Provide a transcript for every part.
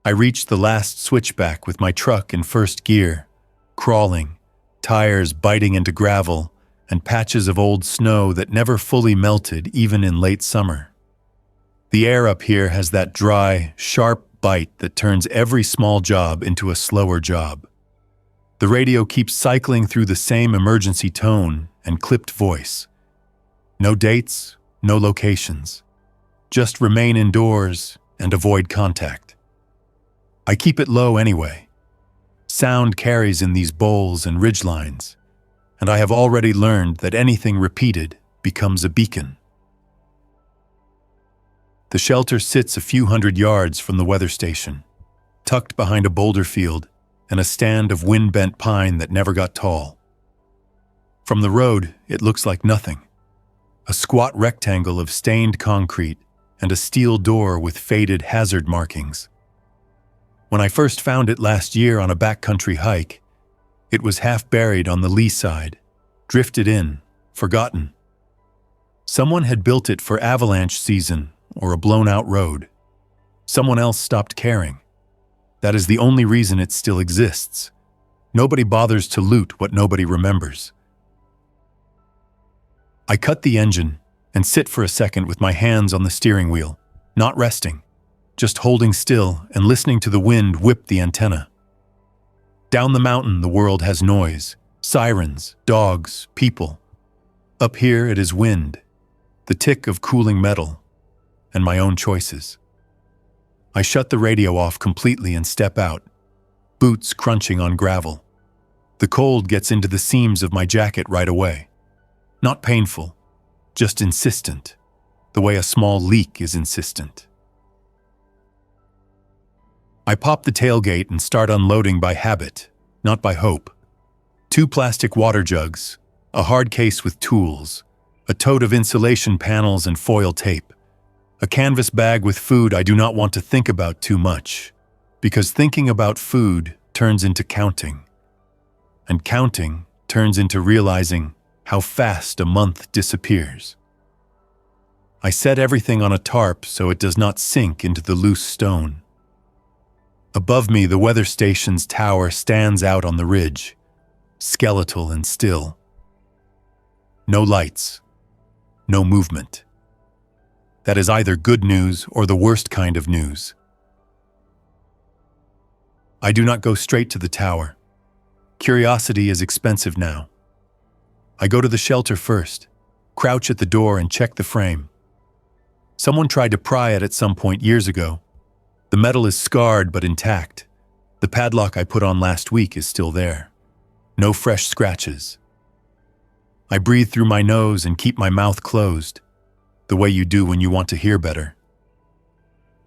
I reached the last switchback with my truck in first gear, crawling, tires biting into gravel, and patches of old snow that never fully melted even in late summer. The air up here has that dry, sharp bite that turns every small job into a slower job. The radio keeps cycling through the same emergency tone and clipped voice. No dates, no locations. Just remain indoors and avoid contact. I keep it low anyway. Sound carries in these bowls and ridgelines, and I have already learned that anything repeated becomes a beacon. The shelter sits a few hundred yards from the weather station, tucked behind a boulder field and a stand of wind-bent pine that never got tall. From the road, it looks like nothing. A squat rectangle of stained concrete and a steel door with faded hazard markings. When I first found it last year on a backcountry hike, it was half buried on the lee side, drifted in, forgotten. Someone had built it for avalanche season or a blown-out road. Someone else stopped caring. That is the only reason it still exists. Nobody bothers to loot what nobody remembers. I cut the engine and sit for a second with my hands on the steering wheel, not resting, just holding still and listening to the wind whip the antenna. Down the mountain, the world has noise, sirens, dogs, people. Up here, it is wind, the tick of cooling metal, and my own choices. I shut the radio off completely and step out, boots crunching on gravel. The cold gets into the seams of my jacket right away. Not painful, just insistent, the way a small leak is insistent. I pop the tailgate and start unloading by habit, not by hope. 2 plastic water jugs, a hard case with tools, a tote of insulation panels and foil tape, a canvas bag with food I do not want to think about too much, because thinking about food turns into counting, and counting turns into realizing how fast a month disappears. I set everything on a tarp so it does not sink into the loose stone. Above me, the weather station's tower stands out on the ridge, skeletal and still. No lights, no movement. That is either good news or the worst kind of news. I do not go straight to the tower. Curiosity is expensive now. I go to the shelter first, crouch at the door and check the frame. Someone tried to pry it at some point years ago. The metal is scarred but intact. The padlock I put on last week is still there. No fresh scratches. I breathe through my nose and keep my mouth closed, the way you do when you want to hear better.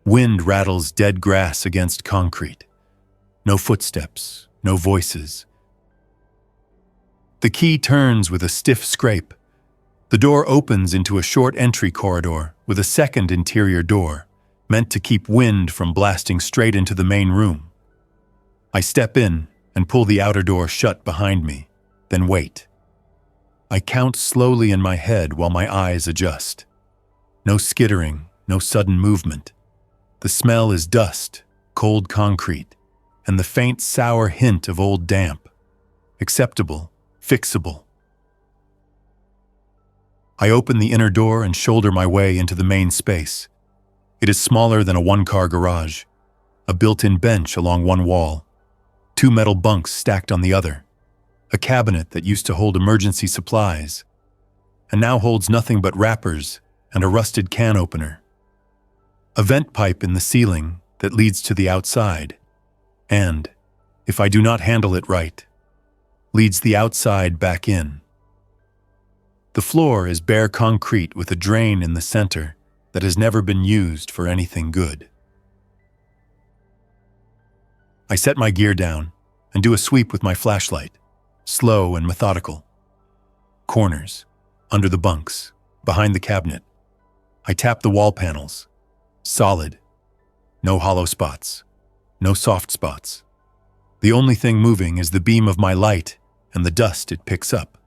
Wind rattles dead grass against concrete. No footsteps, no voices. The key turns with a stiff scrape. The door opens into a short entry corridor with a second interior door, meant to keep wind from blasting straight into the main room. I step in and pull the outer door shut behind me, then wait. I count slowly in my head while my eyes adjust. No skittering, no sudden movement. The smell is dust, cold concrete, and the faint sour hint of old damp. Acceptable, fixable. I open the inner door and shoulder my way into the main space. It is smaller than a one-car garage. A built-in bench along one wall. 2 metal bunks stacked on the other. A cabinet that used to hold emergency supplies, and now holds nothing but wrappers and a rusted can opener. A vent pipe in the ceiling that leads to the outside, and, if I do not handle it right, leads the outside back in. The floor is bare concrete with a drain in the center that has never been used for anything good. I set my gear down and do a sweep with my flashlight, slow and methodical. Corners, under the bunks, behind the cabinet. I tap the wall panels. Solid. No hollow spots. No soft spots. The only thing moving is the beam of my light and the dust it picks up.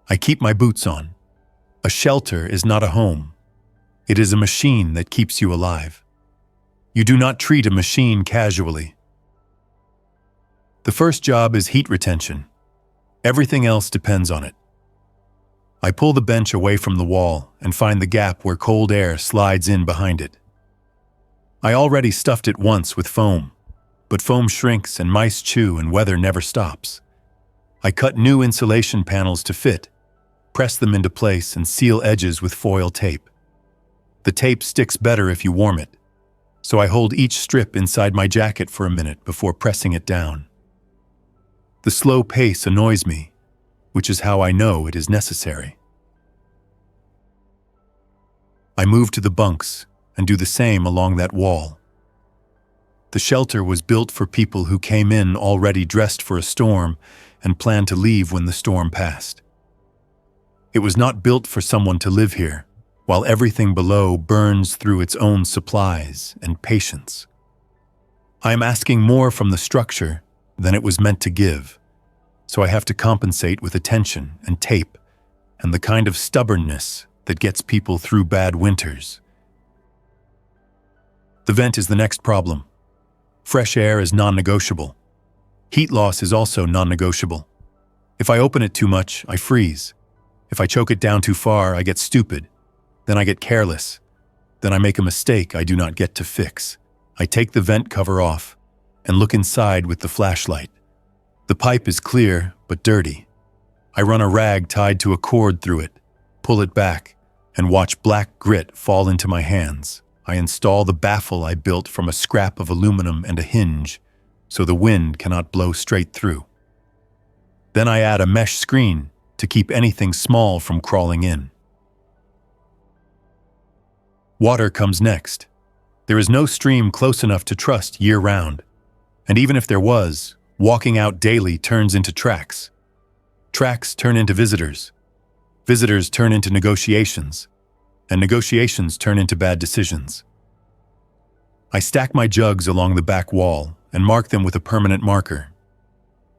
I keep my boots on. A shelter is not a home. It is a machine that keeps you alive. You do not treat a machine casually. The first job is heat retention. Everything else depends on it. I pull the bench away from the wall and find the gap where cold air slides in behind it. I already stuffed it once with foam, but foam shrinks and mice chew and weather never stops. I cut new insulation panels to fit, press them into place and seal edges with foil tape. The tape sticks better if you warm it, so I hold each strip inside my jacket for a minute before pressing it down. The slow pace annoys me, which is how I know it is necessary. I move to the bunks and do the same along that wall. The shelter was built for people who came in already dressed for a storm and planned to leave when the storm passed. It was not built for someone to live here, while everything below burns through its own supplies and patience. I am asking more from the structure than it was meant to give, so I have to compensate with attention and tape and the kind of stubbornness that gets people through bad winters. The vent is the next problem. Fresh air is non-negotiable. Heat loss is also non-negotiable. If I open it too much, I freeze. If I choke it down too far, I get stupid. Then I get careless. Then I make a mistake I do not get to fix. I take the vent cover off and look inside with the flashlight. The pipe is clear but dirty. I run a rag tied to a cord through it, pull it back, and watch black grit fall into my hands. I install the baffle I built from a scrap of aluminum and a hinge, so the wind cannot blow straight through. Then I add a mesh screen to keep anything small from crawling in. Water comes next. There is no stream close enough to trust year-round, and even if there was, walking out daily turns into tracks. Tracks turn into visitors. Visitors turn into negotiations, and negotiations turn into bad decisions. I stack my jugs along the back wall and mark them with a permanent marker.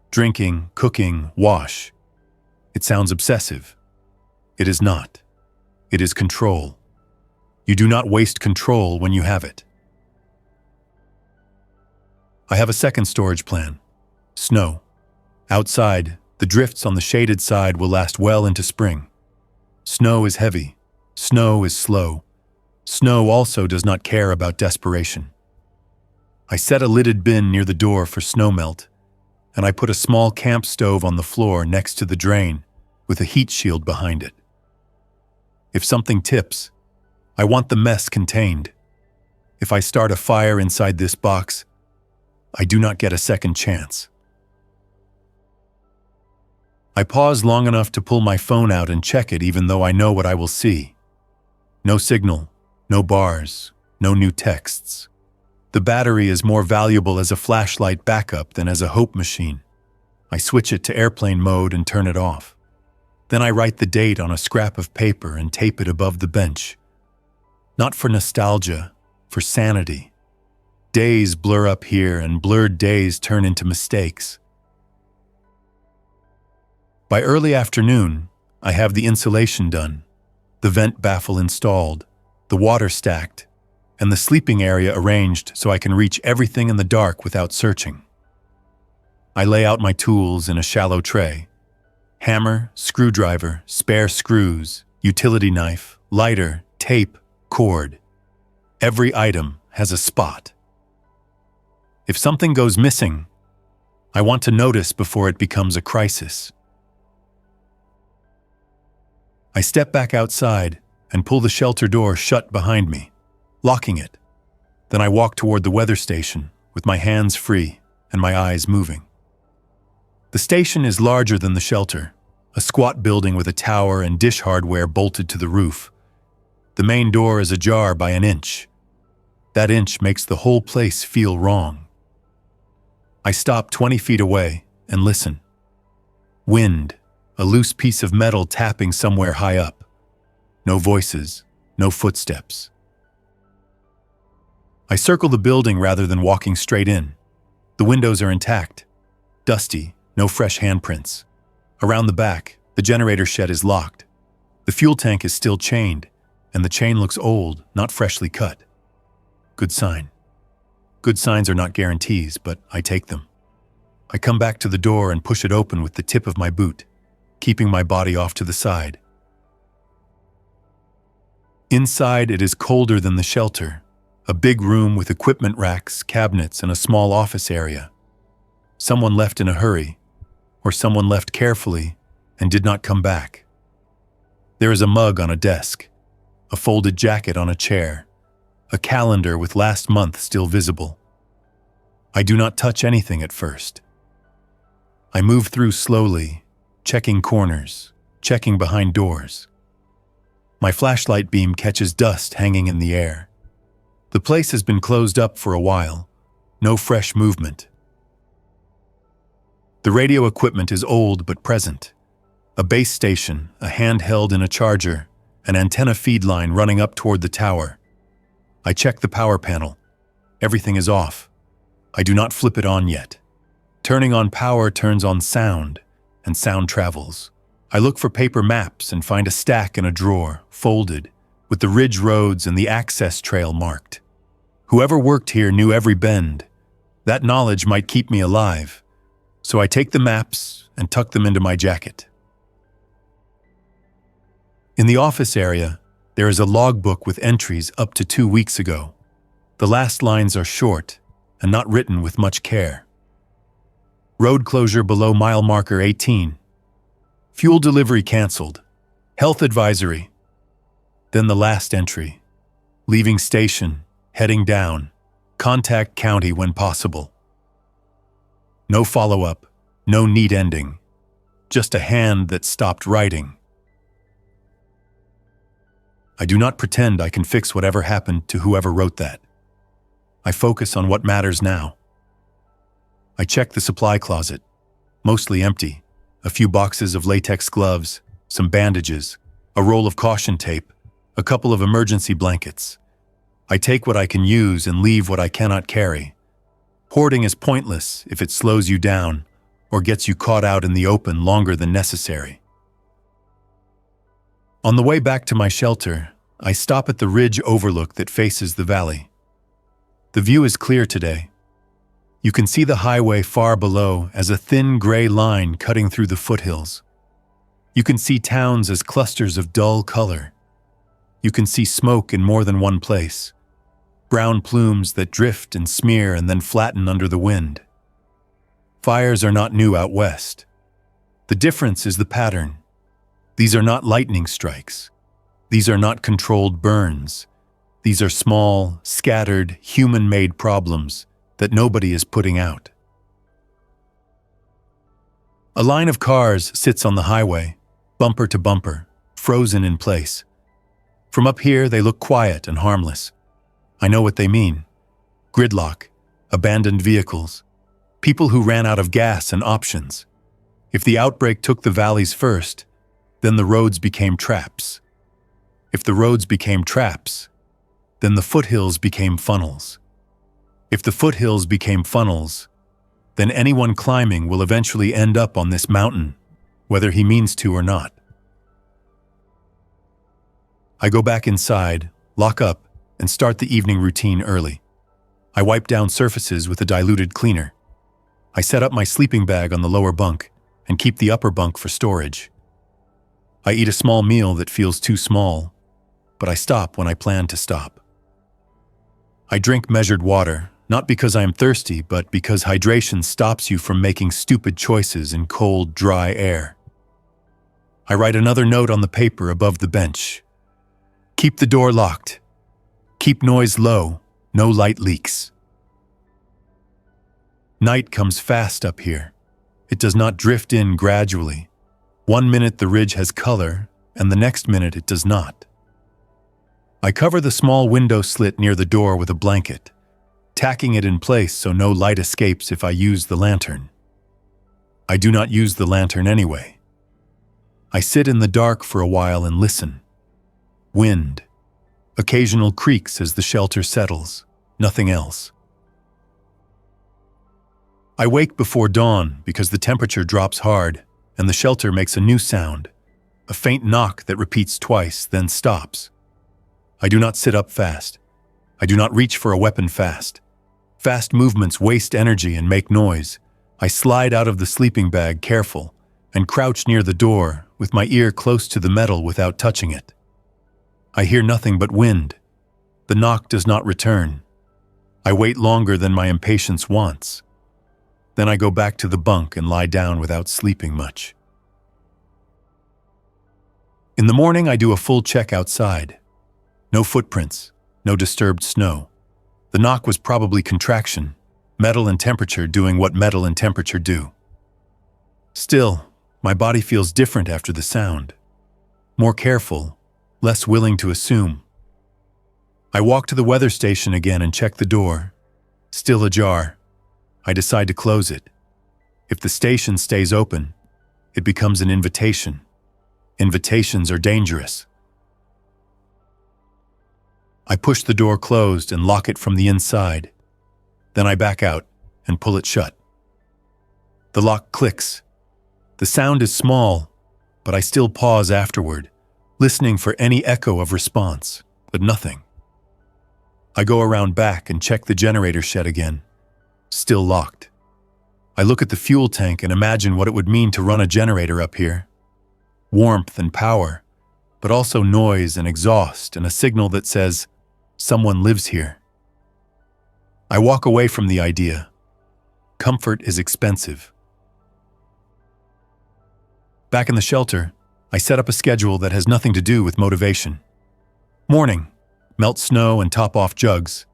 Drinking, cooking, wash. It sounds obsessive. It is not. It is control. You do not waste control when you have it. I have a second storage plan. Snow. Outside, the drifts on the shaded side will last well into spring. Snow is heavy. Snow is slow. Snow also does not care about desperation. I set a lidded bin near the door for snowmelt, and I put a small camp stove on the floor next to the drain with a heat shield behind it. If something tips, I want the mess contained. If I start a fire inside this box, I do not get a second chance. I pause long enough to pull my phone out and check it even though I know what I will see. No signal, no bars, no new texts. The battery is more valuable as a flashlight backup than as a hope machine. I switch it to airplane mode and turn it off. Then I write the date on a scrap of paper and tape it above the bench. Not for nostalgia, for sanity. Days blur up here and blurred days turn into mistakes. By early afternoon, I have the insulation done, the vent baffle installed, the water stacked, and the sleeping area arranged so I can reach everything in the dark without searching. I lay out my tools in a shallow tray. Hammer, screwdriver, spare screws, utility knife, lighter, tape, cord. Every item has a spot. If something goes missing, I want to notice before it becomes a crisis. I step back outside and pull the shelter door shut behind me, locking it. Then I walk toward the weather station with my hands free and my eyes moving. The station is larger than the shelter, a squat building with a tower and dish hardware bolted to the roof. The main door is ajar by an inch. That inch makes the whole place feel wrong. I stop 20 feet away and listen. Wind, a loose piece of metal tapping somewhere high up. No voices, no footsteps. I circle the building rather than walking straight in. The windows are intact, dusty, no fresh handprints. Around the back, the generator shed is locked. The fuel tank is still chained, and the chain looks old, not freshly cut. Good sign. Good signs are not guarantees, but I take them. I come back to the door and push it open with the tip of my boot, keeping my body off to the side. Inside, it is colder than the shelter, a big room with equipment racks, cabinets, and a small office area. Someone left in a hurry, or someone left carefully and did not come back. There is a mug on a desk, a folded jacket on a chair, a calendar with last month still visible. I do not touch anything at first. I move through slowly, checking corners, checking behind doors. My flashlight beam catches dust hanging in the air. The place has been closed up for a while, no fresh movement. The radio equipment is old but present. A base station, a handheld and a charger, an antenna feed line running up toward the tower. I check the power panel. Everything is off. I do not flip it on yet. Turning on power turns on sound, and sound travels. I look for paper maps and find a stack in a drawer, folded, with the ridge roads and the access trail marked. Whoever worked here knew every bend. That knowledge might keep me alive, so I take the maps and tuck them into my jacket. In the office area, there is a logbook with entries up to 2 weeks ago. The last lines are short and not written with much care. Road closure below mile marker 18. Fuel delivery canceled. Health advisory. Then the last entry. Leaving station, heading down. Contact county when possible. No follow-up, no neat ending. Just a hand that stopped writing. I do not pretend I can fix whatever happened to whoever wrote that. I focus on what matters now. I check the supply closet, mostly empty. A few boxes of latex gloves, some bandages, a roll of caution tape, a couple of emergency blankets. I take what I can use and leave what I cannot carry. Hoarding is pointless if it slows you down or gets you caught out in the open longer than necessary. On the way back to my shelter, I stop at the ridge overlook that faces the valley. The view is clear today. You can see the highway far below as a thin gray line cutting through the foothills. You can see towns as clusters of dull color. You can see smoke in more than one place. Brown plumes that drift and smear and then flatten under the wind. Fires are not new out west. The difference is the pattern. These are not lightning strikes. These are not controlled burns. These are small, scattered, human-made problems that nobody is putting out. A line of cars sits on the highway, bumper to bumper, frozen in place. From up here, they look quiet and harmless. I know what they mean. Gridlock, abandoned vehicles, people who ran out of gas and options. If the outbreak took the valleys first, then the roads became traps. If the roads became traps, then the foothills became funnels. If the foothills became funnels, then anyone climbing will eventually end up on this mountain, whether he means to or not. I go back inside, lock up, and start the evening routine early. I wipe down surfaces with a diluted cleaner. I set up my sleeping bag on the lower bunk and keep the upper bunk for storage. I eat a small meal that feels too small, but I stop when I plan to stop. I drink measured water, not because I am thirsty, but because hydration stops you from making stupid choices in cold, dry air. I write another note on the paper above the bench. Keep the door locked. Keep noise low, no light leaks. Night comes fast up here. It does not drift in gradually. 1 minute the ridge has color, and the next minute it does not. I cover the small window slit near the door with a blanket, tacking it in place so no light escapes if I use the lantern. I do not use the lantern anyway. I sit in the dark for a while and listen. Wind. Occasional creaks as the shelter settles. Nothing else. I wake before dawn because the temperature drops hard and the shelter makes a new sound, a faint knock that repeats twice, then stops. I do not sit up fast. I do not reach for a weapon fast. Fast movements waste energy and make noise. I slide out of the sleeping bag careful and crouch near the door with my ear close to the metal without touching it. I hear nothing but wind. The knock does not return. I wait longer than my impatience wants. Then I go back to the bunk and lie down without sleeping much. In the morning, I do a full check outside. No footprints, no disturbed snow. The knock was probably contraction, metal and temperature doing what metal and temperature do. Still, my body feels different after the sound. More careful, less willing to assume. I walk to the weather station again and check the door. Still ajar. I decide to close it. If the station stays open, it becomes an invitation. Invitations are dangerous. I push the door closed and lock it from the inside. Then I back out and pull it shut. The lock clicks. The sound is small, but I still pause afterward, listening for any echo of response, but nothing. I go around back and check the generator shed again. Still locked. I look at the fuel tank and imagine what it would mean to run a generator up here. Warmth and power, but also noise and exhaust and a signal that says, someone lives here. I walk away from the idea. Comfort is expensive. Back in the shelter, I set up a schedule that has nothing to do with motivation. Morning, melt snow and top off jugs.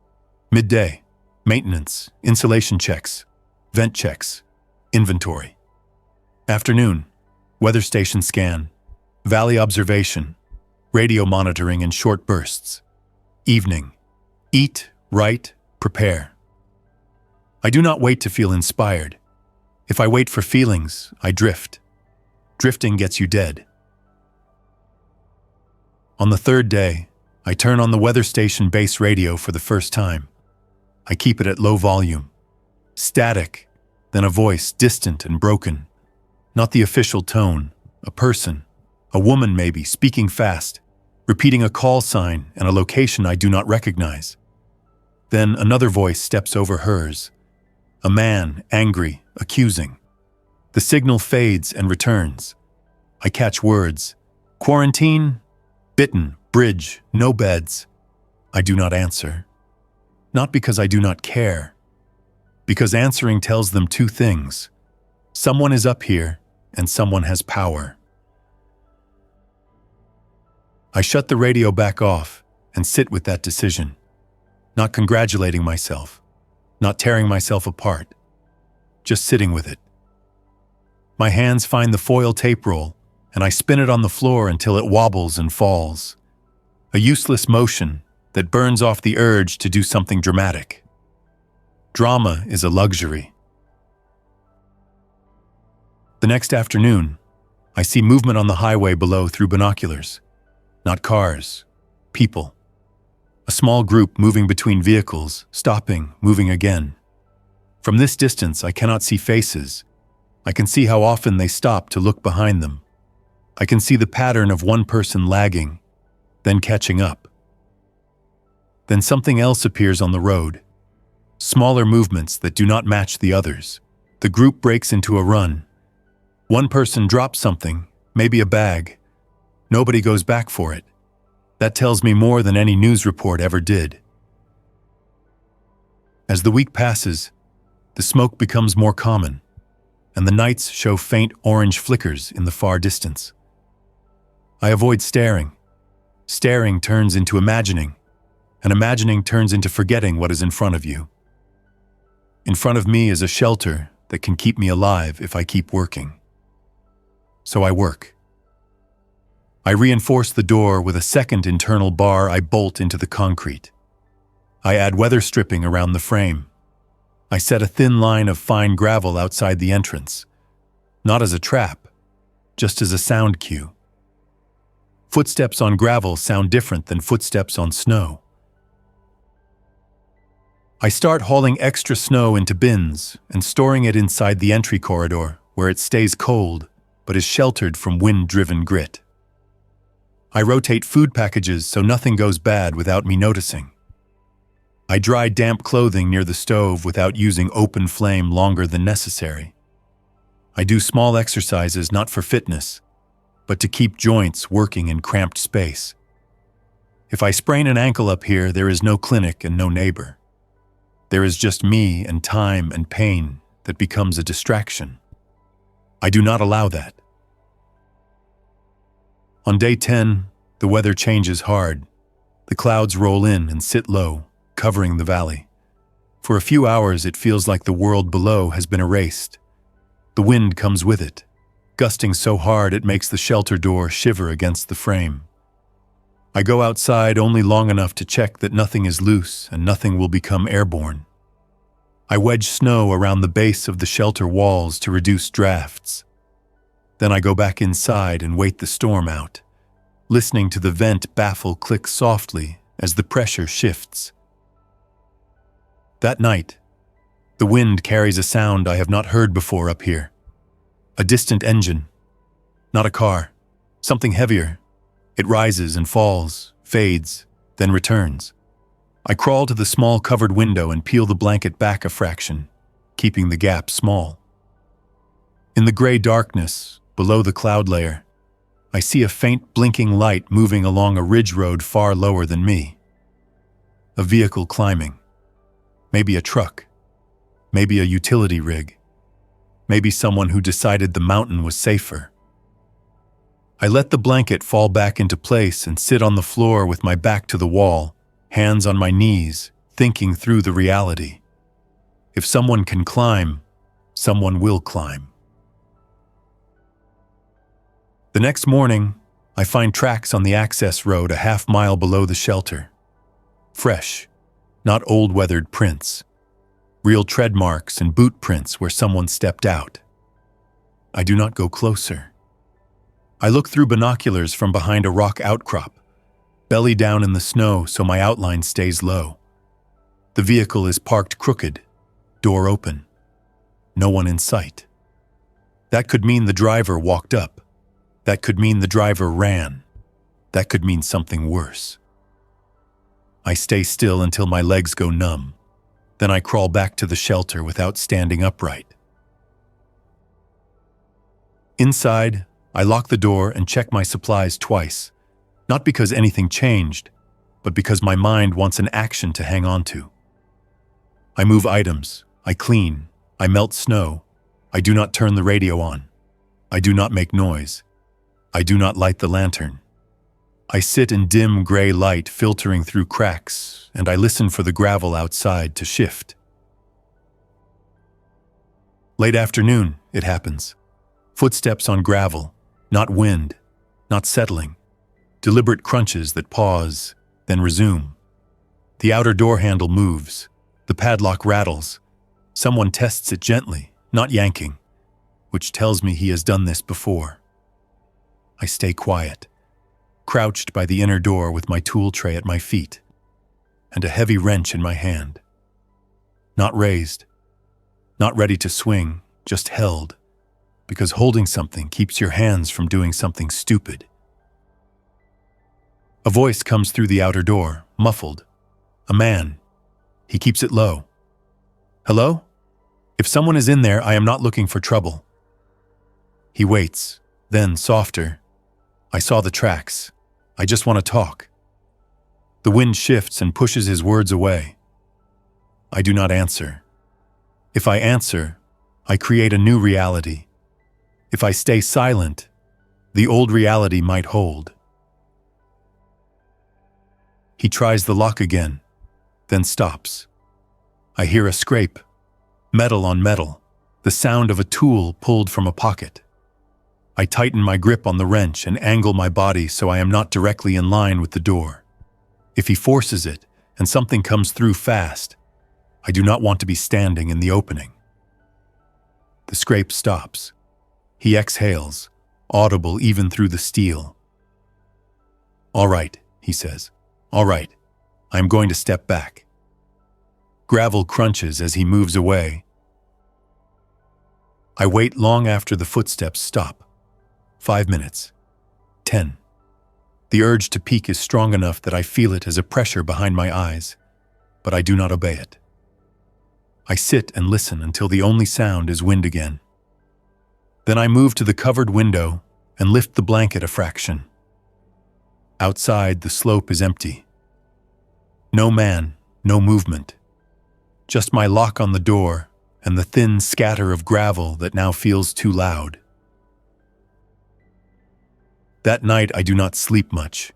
Midday, maintenance, insulation checks, vent checks, inventory. Afternoon, weather station scan, valley observation, radio monitoring in short bursts. Evening, eat, write, prepare. I do not wait to feel inspired. If I wait for feelings, I drift. Drifting gets you dead. On the third day, I turn on the weather station base radio for the first time. I keep it at low volume. Static, then a voice distant and broken. Not the official tone, a person, a woman maybe, speaking fast, repeating a call sign and a location I do not recognize. Then another voice steps over hers. A man, angry, accusing. The signal fades and returns. I catch words. Quarantine, bitten, bridge, no beds. I do not answer. Not because I do not care. Because answering tells them two things. Someone is up here, and someone has power. I shut the radio back off and sit with that decision. Not congratulating myself. Not tearing myself apart. Just sitting with it. My hands find the foil tape roll, and I spin it on the floor until it wobbles and falls. A useless motion that burns off the urge to do something dramatic. Drama is a luxury. The next afternoon, I see movement on the highway below through binoculars. Not cars, people. A small group moving between vehicles, stopping, moving again. From this distance, I cannot see faces. I can see how often they stop to look behind them. I can see the pattern of one person lagging, then catching up. Then something else appears on the road. Smaller movements that do not match the others. The group breaks into a run. One person drops something, maybe a bag. Nobody goes back for it. That tells me more than any news report ever did. As the week passes, the smoke becomes more common, and the nights show faint orange flickers in the far distance. I avoid staring. Staring turns into imagining, and imagining turns into forgetting what is in front of you. In front of me is a shelter that can keep me alive if I keep working. So I work. I reinforce the door with a second internal bar I bolt into the concrete. I add weather stripping around the frame. I set a thin line of fine gravel outside the entrance, not as a trap, just as a sound cue. Footsteps on gravel sound different than footsteps on snow. I start hauling extra snow into bins and storing it inside the entry corridor where it stays cold but is sheltered from wind-driven grit. I rotate food packages so nothing goes bad without me noticing. I dry damp clothing near the stove without using open flame longer than necessary. I do small exercises not for fitness, but to keep joints working in cramped space. If I sprain an ankle up here, there is no clinic and no neighbor. There is just me and time and pain that becomes a distraction. I do not allow that. On day 10, the weather changes hard. The clouds roll in and sit low, covering the valley. For a few hours, it feels like the world below has been erased. The wind comes with it, gusting so hard it makes the shelter door shiver against the frame. I go outside only long enough to check that nothing is loose and nothing will become airborne. I wedge snow around the base of the shelter walls to reduce drafts. Then I go back inside and wait the storm out, listening to the vent baffle click softly as the pressure shifts. That night, the wind carries a sound I have not heard before up here. A distant engine. Not a car. Something heavier. It rises and falls, fades, then returns. I crawl to the small covered window and peel the blanket back a fraction, keeping the gap small. In the gray darkness, below the cloud layer, I see a faint blinking light moving along a ridge road far lower than me. A vehicle climbing. Maybe a truck. Maybe a utility rig. Maybe someone who decided the mountain was safer. I let the blanket fall back into place and sit on the floor with my back to the wall, hands on my knees, thinking through the reality. If someone can climb, someone will climb. The next morning, I find tracks on the access road a half-mile below the shelter. Fresh, not old weathered prints. Real tread marks and boot prints where someone stepped out. I do not go closer. I look through binoculars from behind a rock outcrop, belly down in the snow so my outline stays low. The vehicle is parked crooked, door open. No one in sight. That could mean the driver walked up. That could mean the driver ran. That could mean something worse. I stay still until my legs go numb. Then I crawl back to the shelter without standing upright. Inside, I lock the door and check my supplies twice, not because anything changed, but because my mind wants an action to hang on to. I move items, I clean, I melt snow, I do not turn the radio on, I do not make noise, I do not light the lantern. I sit in dim gray light filtering through cracks, and I listen for the gravel outside to shift. Late afternoon, it happens. Footsteps on gravel, not wind, not settling. Deliberate crunches that pause, then resume. The outer door handle moves. The padlock rattles. Someone tests it gently, not yanking, which tells me he has done this before. I stay quiet, crouched by the inner door with my tool tray at my feet and a heavy wrench in my hand. Not raised, not ready to swing, just held, because holding something keeps your hands from doing something stupid. A voice comes through the outer door, muffled. A man. He keeps it low. Hello? If someone is in there, I am not looking for trouble. He waits, then softer. I saw the tracks. I just want to talk. The wind shifts and pushes his words away. I do not answer. If I answer, I create a new reality. If I stay silent, the old reality might hold. He tries the lock again, then stops. I hear a scrape, metal on metal, the sound of a tool pulled from a pocket. I tighten my grip on the wrench and angle my body so I am not directly in line with the door. If he forces it and something comes through fast, I do not want to be standing in the opening. The scrape stops. He exhales, audible even through the steel. All right, he says. All right, I am going to step back. Gravel crunches as he moves away. I wait long after the footsteps stop. 5 minutes. 10. The urge to peek is strong enough that I feel it as a pressure behind my eyes. but I do not obey it. I sit and listen until the only sound is wind again. Then I move to the covered window and lift the blanket a fraction. Outside, the slope is empty. No man, no movement. Just my lock on the door and the thin scatter of gravel that now feels too loud. That night, I do not sleep much.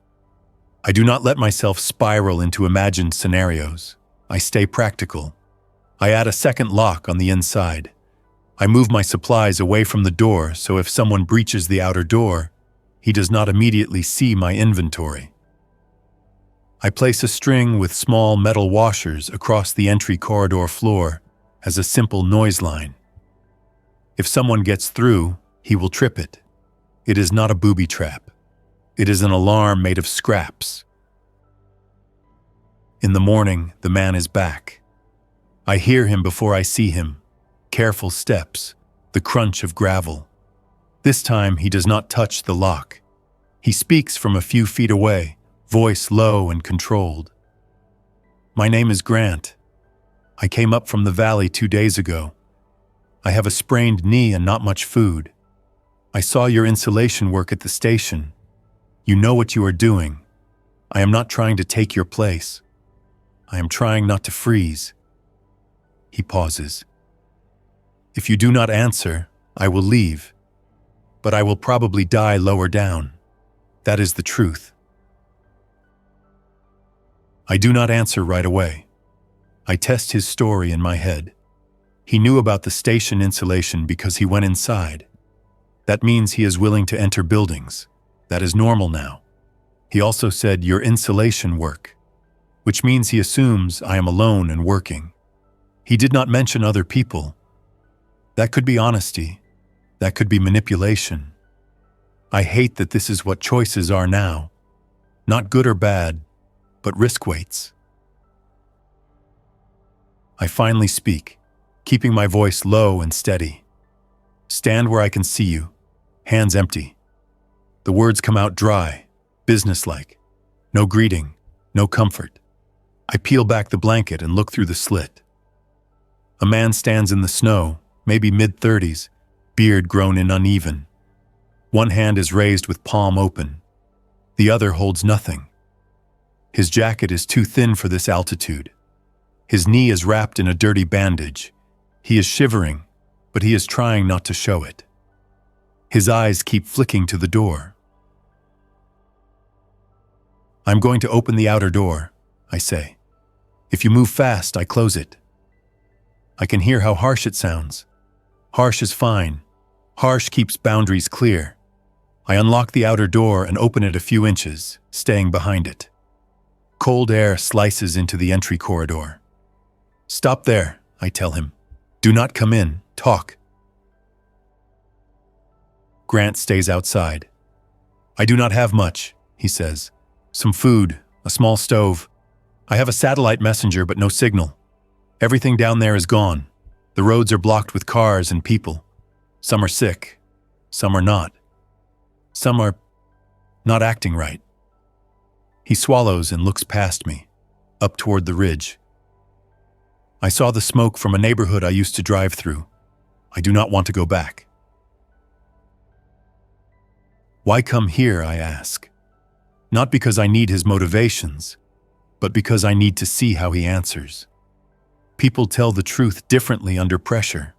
I do not let myself spiral into imagined scenarios. I stay practical. I add a second lock on the inside. I move my supplies away from the door so if someone breaches the outer door, he does not immediately see my inventory. I place a string with small metal washers across the entry corridor floor as a simple noise line. If someone gets through, he will trip it. It is not a booby trap. It is an alarm made of scraps. In the morning, the man is back. I hear him before I see him. Careful steps, the crunch of gravel. This time, he does not touch the lock. He speaks from a few feet away, voice low and controlled. My name is Grant. I came up from the valley 2 days ago. I have a sprained knee and not much food. I saw your insulation work at the station. You know what you are doing. I am not trying to take your place. I am trying not to freeze. He pauses. If you do not answer, I will leave. But I will probably die lower down. That is the truth. I do not answer right away. I test his story in my head. He knew about the station insulation because he went inside. That means he is willing to enter buildings. That is normal now. He also said your insulation work, which means he assumes I am alone and working. He did not mention other people. That could be honesty. That could be manipulation. I hate that this is what choices are now. Not good or bad, but risk weights. I finally speak, keeping my voice low and steady. Stand where I can see you, hands empty. The words come out dry, businesslike. No greeting, no comfort. I peel back the blanket and look through the slit. A man stands in the snow, maybe mid-30s, beard grown in uneven. One hand is raised with palm open. The other holds nothing. His jacket is too thin for this altitude. His knee is wrapped in a dirty bandage. He is shivering, but he is trying not to show it. His eyes keep flicking to the door. I'm going to open the outer door, I say. If you move fast, I close it. I can hear how harsh it sounds. Harsh is fine. Harsh keeps boundaries clear. I unlock the outer door and open it a few inches, staying behind it. Cold air slices into the entry corridor. Stop there, I tell him. Do not come in, talk. Grant stays outside. I do not have much, he says. Some food, a small stove. I have a satellite messenger but no signal. Everything down there is gone. The roads are blocked with cars and people. Some are sick. Some are not. Some are not acting right. He swallows and looks past me, up toward the ridge. I saw the smoke from a neighborhood I used to drive through. I do not want to go back. Why come here, I ask. Not because I need his motivations, but because I need to see how he answers. People tell the truth differently under pressure.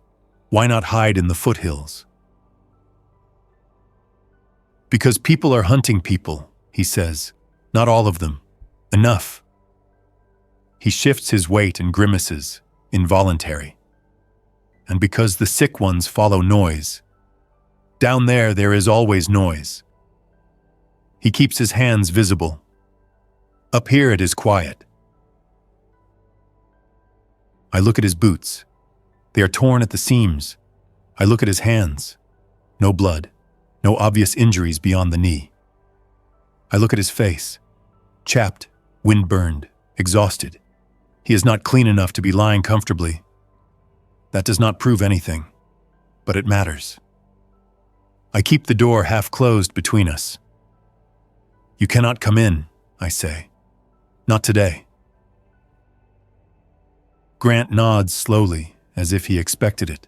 Why not hide in the foothills? Because people are hunting people, he says. Not all of them. Enough. He shifts his weight and grimaces, involuntary. And because the sick ones follow noise. Down there is always noise. He keeps his hands visible. Up here it is quiet. I look at his boots. They are torn at the seams. I look at his hands. No blood. No obvious injuries beyond the knee. I look at his face. Chapped, wind-burned, exhausted. He is not clean enough to be lying comfortably. That does not prove anything, but it matters. I keep the door half closed between us. You cannot come in, I say. Not today. Grant nods slowly, as if he expected it.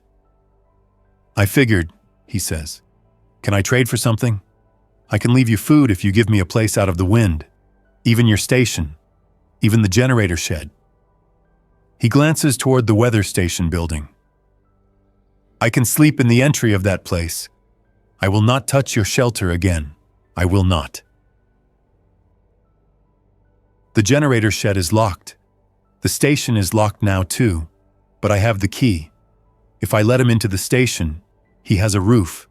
I figured, he says. Can I trade for something? I can leave you food if you give me a place out of the wind, even your station, even the generator shed. He glances toward the weather station building. I can sleep in the entry of that place. I will not touch your shelter again. I will not. The generator shed is locked. The station is locked now too, but I have the key. If I let him into the station, he has a roof.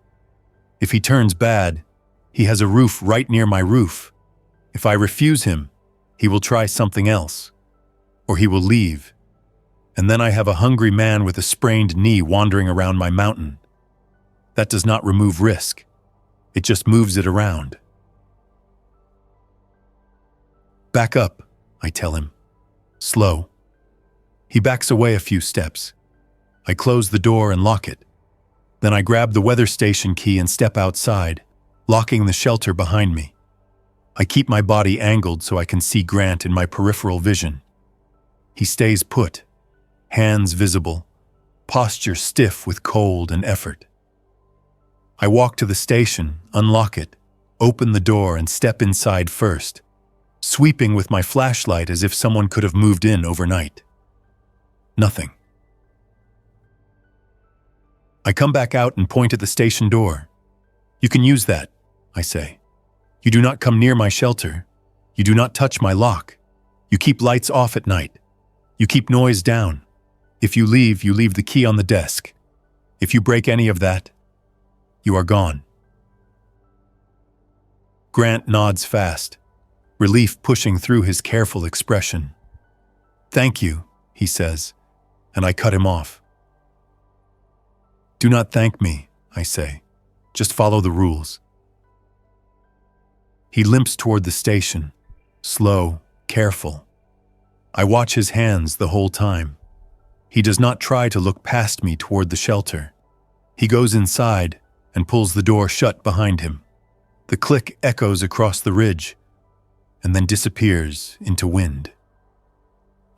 If he turns bad, he has a roof right near my roof. If I refuse him, he will try something else, or he will leave. And then I have a hungry man with a sprained knee wandering around my mountain. That does not remove risk. It just moves it around. Back up, I tell him. Slow. He backs away a few steps. I close the door and lock it. Then I grab the weather station key and step outside, locking the shelter behind me. I keep my body angled so I can see Grant in my peripheral vision. He stays put, hands visible, posture stiff with cold and effort. I walk to the station, unlock it, open the door and step inside first, sweeping with my flashlight as if someone could have moved in overnight. Nothing. I come back out and point at the station door. You can use that, I say. You do not come near my shelter. You do not touch my lock. You keep lights off at night. You keep noise down. If you leave the key on the desk. If you break any of that, you are gone. Grant nods fast, relief pushing through his careful expression. Thank you, he says, and I cut him off. Do not thank me, I say. Just follow the rules. He limps toward the station, slow, careful. I watch his hands the whole time. He does not try to look past me toward the shelter. He goes inside and pulls the door shut behind him. The click echoes across the ridge and then disappears into wind.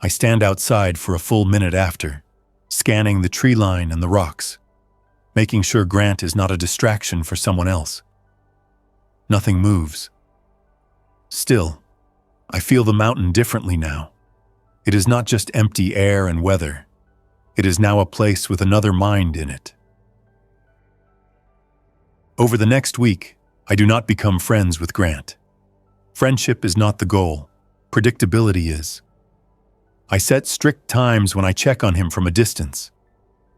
I stand outside for a full minute after, scanning the tree line and the rocks, making sure Grant is not a distraction for someone else. Nothing moves. Still, I feel the mountain differently now. It is not just empty air and weather. It is now a place with another mind in it. Over the next week, I do not become friends with Grant. Friendship is not the goal. Predictability is. I set strict times when I check on him from a distance.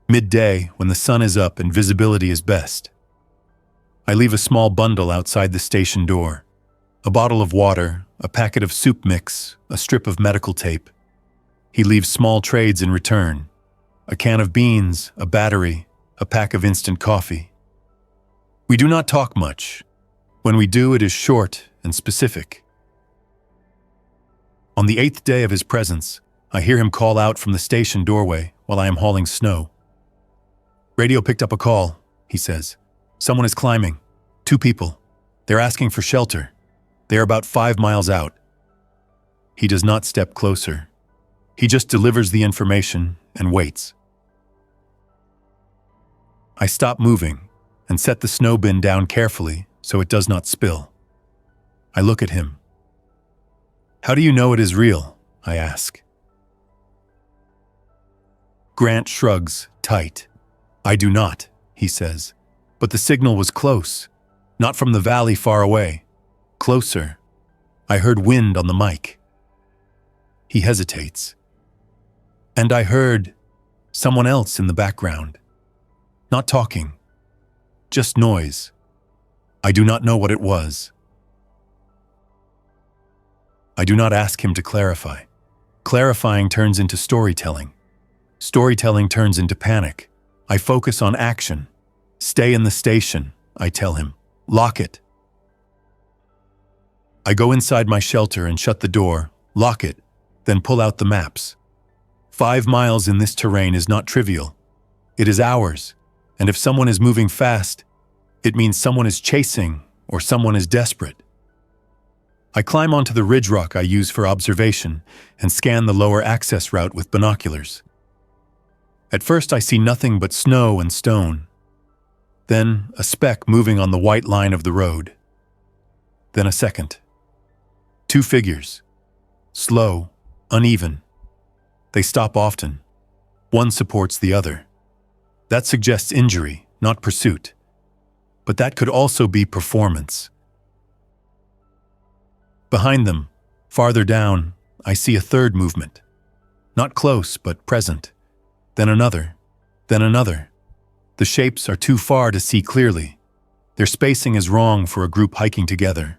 Midday, when the sun is up and visibility is best. I leave a small bundle outside the station door. A bottle of water, a packet of soup mix, a strip of medical tape. He leaves small trades in return. A can of beans, a battery, a pack of instant coffee. We do not talk much. When we do, it is short and specific. On the 8th day of his presence, I hear him call out from the station doorway while I am hauling snow. Radio picked up a call, he says. Someone is climbing. 2 people. They're asking for shelter. They are about 5 miles out. He does not step closer. He just delivers the information and waits. I stop moving and set the snow bin down carefully so it does not spill. I look at him. How do you know it is real? I ask. Grant shrugs, tight. I do not, he says, but the signal was close, not from the valley far away. Closer. I heard wind on the mic. He hesitates. And I heard someone else in the background. Not talking. Just noise. I do not know what it was. I do not ask him to clarify. Clarifying turns into storytelling. Storytelling turns into panic. I focus on action. Stay in the station, I tell him. Lock it. I go inside my shelter and shut the door, lock it, then pull out the maps. 5 miles in this terrain is not trivial. It is hours, and if someone is moving fast, it means someone is chasing or someone is desperate. I climb onto the ridge rock I use for observation and scan the lower access route with binoculars. At first I see nothing but snow and stone. Then a speck moving on the white line of the road. Then a second. 2 figures. Slow, uneven. They stop often. One supports the other. That suggests injury, not pursuit. But that could also be performance. Behind them, farther down, I see a third movement. Not close, but present. Then another. Then another. The shapes are too far to see clearly. Their spacing is wrong for a group hiking together.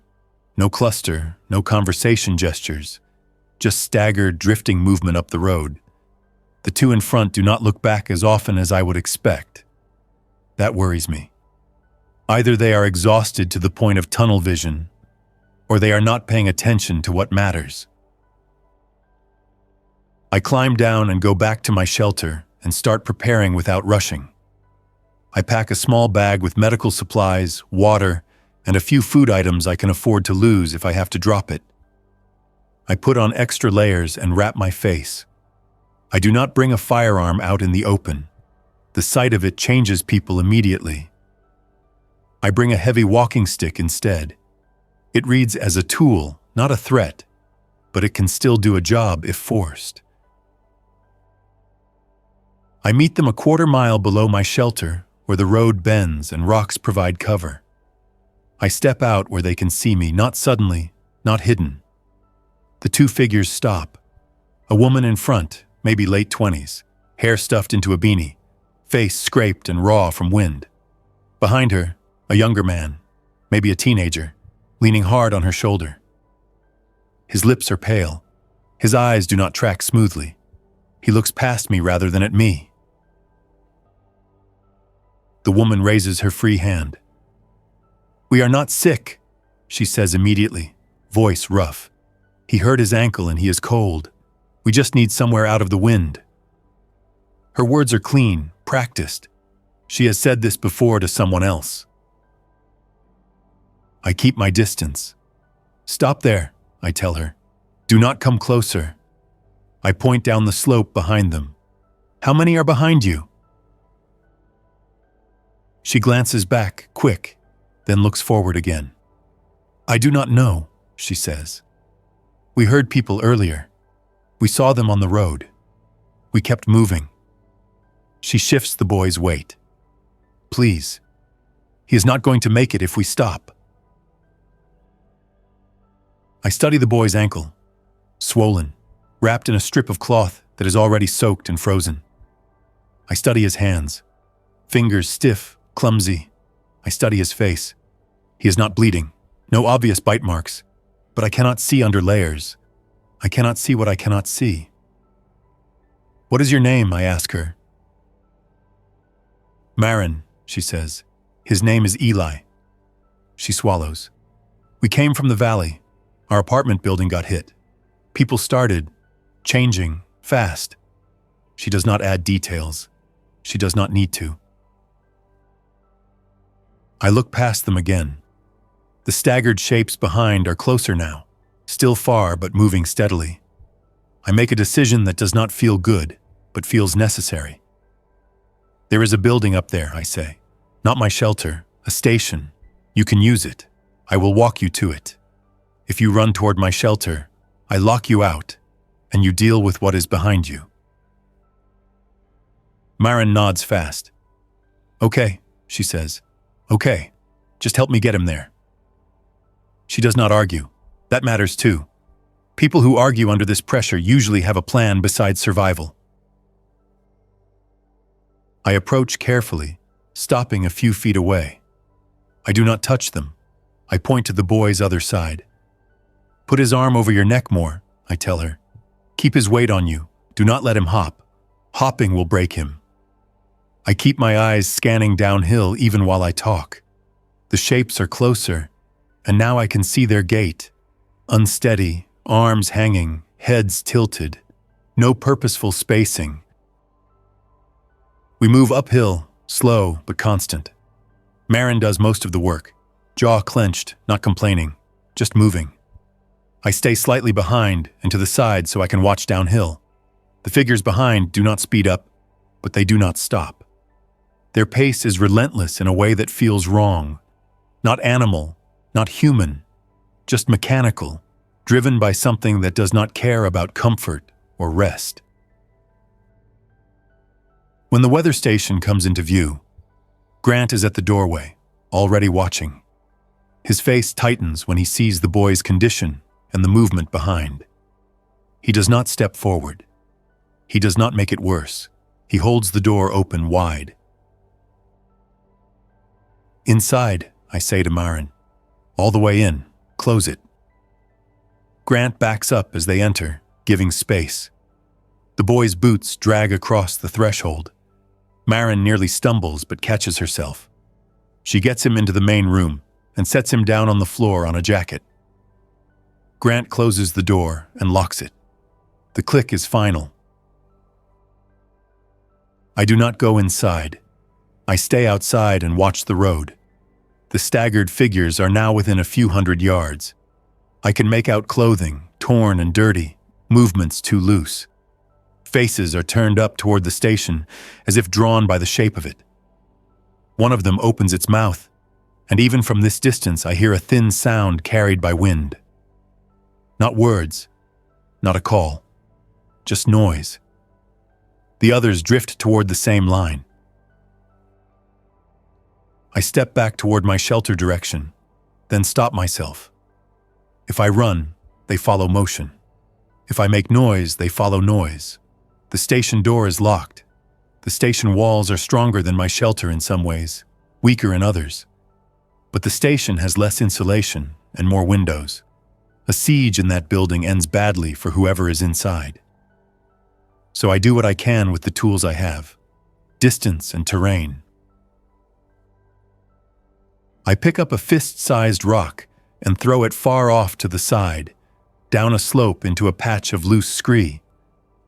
No cluster, no conversation gestures. Just staggered, drifting movement up the road. The 2 in front do not look back as often as I would expect. That worries me. Either they are exhausted to the point of tunnel vision, or they are not paying attention to what matters. I climb down and go back to my shelter and start preparing without rushing. I pack a small bag with medical supplies, water, and a few food items I can afford to lose if I have to drop it. I put on extra layers and wrap my face. I do not bring a firearm out in the open. The sight of it changes people immediately. I bring a heavy walking stick instead. It reads as a tool, not a threat, but it can still do a job if forced. I meet them a quarter mile below my shelter, where the road bends and rocks provide cover. I step out where they can see me, not suddenly, not hidden. The 2 figures stop. A woman in front, maybe late 20s, hair stuffed into a beanie, face scraped and raw from wind. Behind her, a younger man, maybe a teenager, leaning hard on her shoulder. His lips are pale. His eyes do not track smoothly. He looks past me rather than at me. The woman raises her free hand. "We are not sick," she says immediately, voice rough. "He hurt his ankle and he is cold. We just need somewhere out of the wind." Her words are clean, practiced. She has said this before to someone else. I keep my distance. "Stop there," I tell her. "Do not come closer." I point down the slope behind them. "How many are behind you?" She glances back, quick, then looks forward again. "I do not know," she says. "We heard people earlier. We saw them on the road. We kept moving." She shifts the boy's weight. "Please. He is not going to make it if we stop." I study the boy's ankle, swollen, wrapped in a strip of cloth that is already soaked and frozen. I study his hands, fingers stiff, clumsy. I study his face. He is not bleeding, no obvious bite marks, but I cannot see under layers. I cannot see what I cannot see. "What is your name?" I ask her. "Marin," she says. "His name is Eli." She swallows. "We came from the valley. Our apartment building got hit. People started changing fast." She does not add details. She does not need to. I look past them again. The staggered shapes behind are closer now, still far but moving steadily. I make a decision that does not feel good, but feels necessary. "There is a building up there," I say. "Not my shelter, a station. You can use it. I will walk you to it. If you run toward my shelter, I lock you out, and you deal with what is behind you." Marin nods fast. "Okay," she says. "Okay, just help me get him there." She does not argue. That matters too. People who argue under this pressure usually have a plan besides survival. I approach carefully, stopping a few feet away. I do not touch them. I point to the boy's other side. "Put his arm over your neck more," I tell her. "Keep his weight on you. Do not let him hop. Hopping will break him." I keep my eyes scanning downhill even while I talk. The shapes are closer, and now I can see their gait. Unsteady, arms hanging, heads tilted. No purposeful spacing. We move uphill, slow but constant. Marin does most of the work, jaw clenched, not complaining, just moving. I stay slightly behind and to the side so I can watch downhill. The figures behind do not speed up. but they do not stop. Their pace is relentless in a way that feels wrong. Not animal, not human, just mechanical, driven by something that does not care about comfort or rest. When the weather station comes into view, Grant is at the doorway, already watching. His face tightens when he sees the boy's condition and the movement behind. He does not step forward. He does not make it worse. He holds the door open wide. "Inside," I say to Marin. "All the way in. Close it." Grant backs up as they enter, giving space. The boy's boots drag across the threshold. Marin nearly stumbles but catches herself. She gets him into the main room and sets him down on the floor on a jacket. Grant closes the door and locks it. The click is final. I do not go inside. I stay outside and watch the road. The staggered figures are now within a few hundred yards. I can make out clothing, torn and dirty, movements too loose. Faces are turned up toward the station, as if drawn by the shape of it. One of them opens its mouth, and even from this distance I hear a thin sound carried by wind. Not words, not a call, just noise. The others drift toward the same line. I step back toward my shelter direction, then stop myself. If I run, they follow motion. If I make noise, they follow noise. The station door is locked. The station walls are stronger than my shelter in some ways, weaker in others. But the station has less insulation and more windows. A siege in that building ends badly for whoever is inside. So I do what I can with the tools I have: distance and terrain. I pick up a fist-sized rock and throw it far off to the side, down a slope into a patch of loose scree.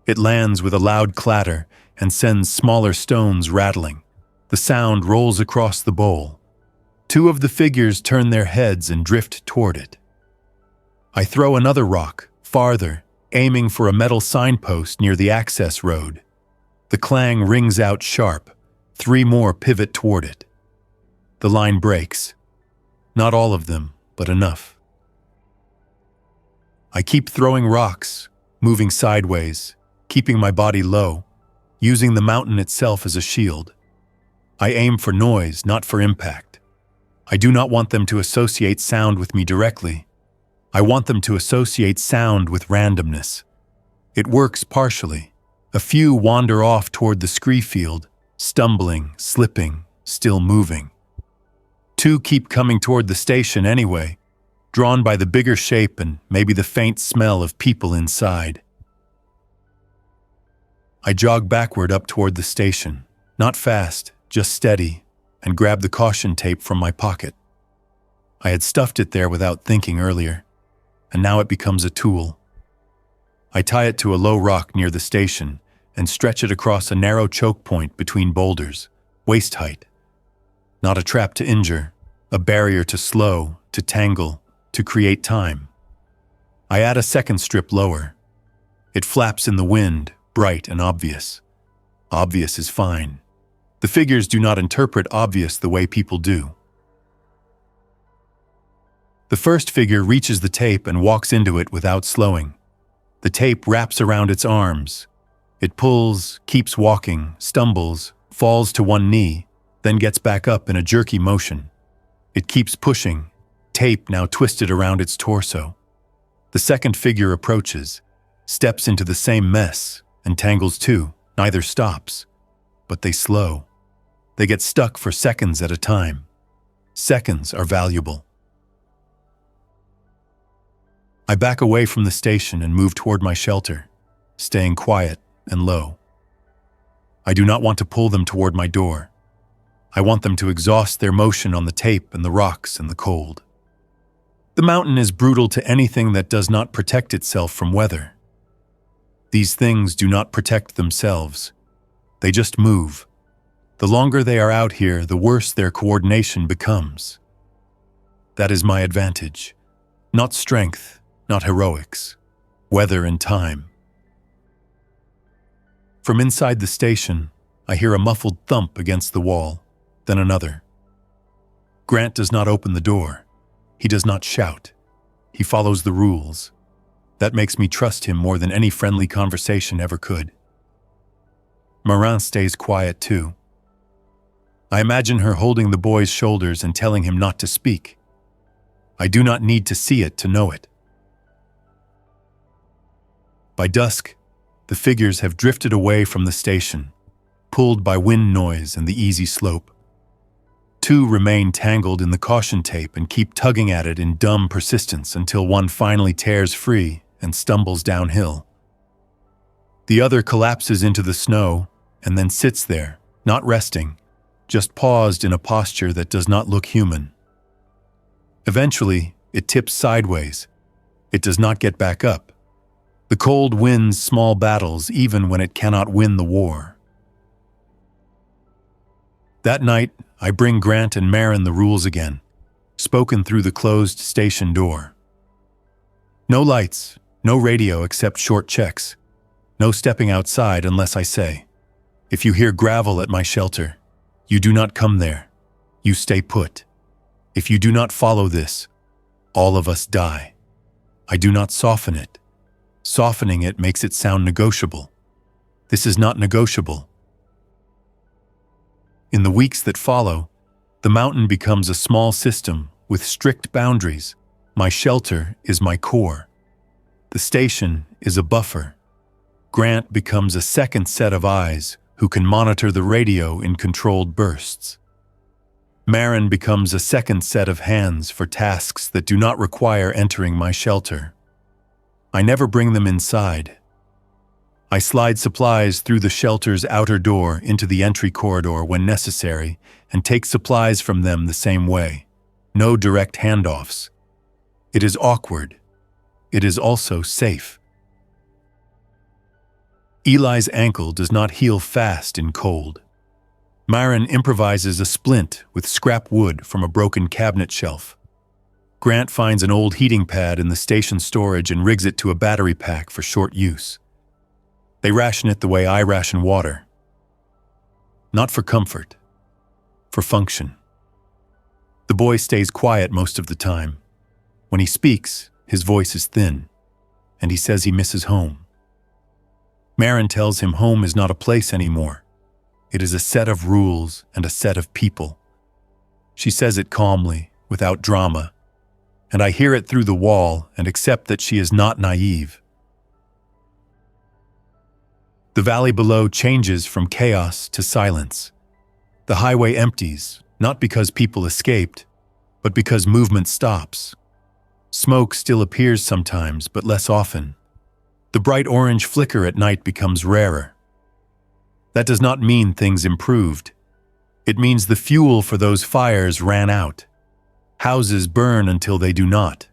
It lands with a loud clatter and sends smaller stones rattling. The sound rolls across the bowl. Two of the figures turn their heads and drift toward it. I throw another rock, farther, aiming for a metal signpost near the access road. The clang rings out sharp. 3 more pivot toward it. The line breaks. Not all of them, but enough. I keep throwing rocks, moving sideways, keeping my body low, using the mountain itself as a shield. I aim for noise, not for impact. I do not want them to associate sound with me directly. I want them to associate sound with randomness. It works partially. A few wander off toward the scree field, stumbling, slipping, still moving. 2 keep coming toward the station anyway, drawn by the bigger shape and maybe the faint smell of people inside. I jog backward up toward the station, not fast, just steady, and grab the caution tape from my pocket. I had stuffed it there without thinking earlier, and now it becomes a tool. I tie it to a low rock near the station and stretch it across a narrow choke point between boulders, waist height. Not a trap to injure, a barrier to slow, to tangle, to create time. I add a second strip lower. It flaps in the wind, bright and obvious. Obvious is fine. The figures do not interpret obvious the way people do. The first figure reaches the tape and walks into it without slowing. The tape wraps around its arms. It pulls, keeps walking, stumbles, falls to one knee, then gets back up in a jerky motion. It keeps pushing, tape now twisted around its torso. The second figure approaches, steps into the same mess, and tangles too. Neither stops, but they slow. They get stuck for seconds at a time. Seconds are valuable. I back away from the station and move toward my shelter, staying quiet and low. I do not want to pull them toward my door. I want them to exhaust their motion on the tape and the rocks and the cold. The mountain is brutal to anything that does not protect itself from weather. These things do not protect themselves. They just move. The longer they are out here, the worse their coordination becomes. That is my advantage. Not strength, not heroics. Weather and time. From inside the station, I hear a muffled thump against the wall, then another. Grant does not open the door. He does not shout. He follows the rules. That makes me trust him more than any friendly conversation ever could. Marin stays quiet too. I imagine her holding the boy's shoulders and telling him not to speak. I do not need to see it to know it. By dusk, the figures have drifted away from the station, pulled by wind noise and the easy slope. Two remain tangled in the caution tape and keep tugging at it in dumb persistence until one finally tears free and stumbles downhill. The other collapses into the snow and then sits there, not resting, just paused in a posture that does not look human. Eventually, it tips sideways. It does not get back up. The cold wins small battles even when it cannot win the war. That night, I bring Grant and Marin the rules again, spoken through the closed station door. No lights, no radio except short checks, no stepping outside unless I say, if you hear gravel at my shelter, you do not come there, you stay put. If you do not follow this, all of us die. I do not soften it. Softening it makes it sound negotiable. This is not negotiable. In the weeks that follow, the mountain becomes a small system with strict boundaries. My shelter is my core. The station is a buffer. Grant becomes a second set of eyes who can monitor the radio in controlled bursts. Marin becomes a second set of hands for tasks that do not require entering my shelter. I never bring them inside. I slide supplies through the shelter's outer door into the entry corridor when necessary and take supplies from them the same way. No direct handoffs. It is awkward. It is also safe. Eli's ankle does not heal fast in cold. Marin improvises a splint with scrap wood from a broken cabinet shelf. Grant finds an old heating pad in the station storage and rigs it to a battery pack for short use. They ration it the way I ration water. Not for comfort, for function. The boy stays quiet most of the time. When he speaks, his voice is thin, and he says he misses home. Marin tells him home is not a place anymore. It is a set of rules and a set of people. She says it calmly, without drama, and I hear it through the wall and accept that she is not naive. The valley below changes from chaos to silence. The highway empties, not because people escaped, but because movement stops. Smoke still appears sometimes, but less often. The bright orange flicker at night becomes rarer. That does not mean things improved. It means the fuel for those fires ran out. Houses burn until they do not.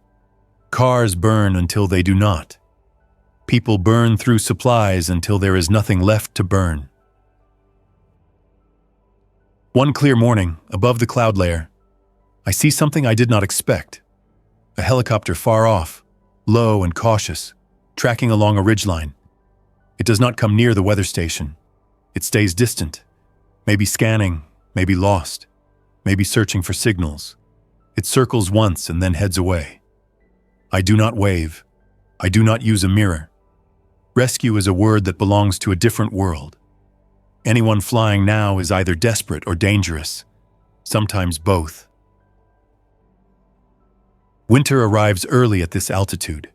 Cars burn until they do not. People burn through supplies until there is nothing left to burn. One clear morning, above the cloud layer, I see something I did not expect. A helicopter far off, low and cautious, tracking along a ridgeline. It does not come near the weather station. It stays distant, maybe scanning, maybe lost, maybe searching for signals. It circles once and then heads away. I do not wave. I do not use a mirror. Rescue is a word that belongs to a different world. Anyone flying now is either desperate or dangerous, sometimes both. Winter arrives early at this altitude.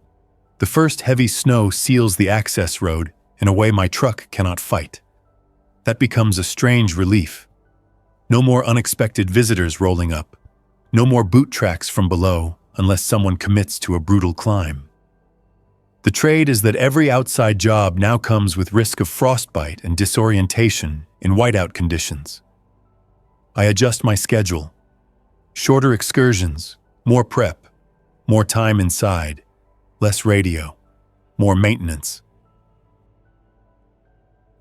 The first heavy snow seals the access road in a way my truck cannot fight. That becomes a strange relief. No more unexpected visitors rolling up. No more boot tracks from below unless someone commits to a brutal climb. The trade is that every outside job now comes with risk of frostbite and disorientation in whiteout conditions. I adjust my schedule. Shorter excursions, more prep, more time inside, less radio, more maintenance.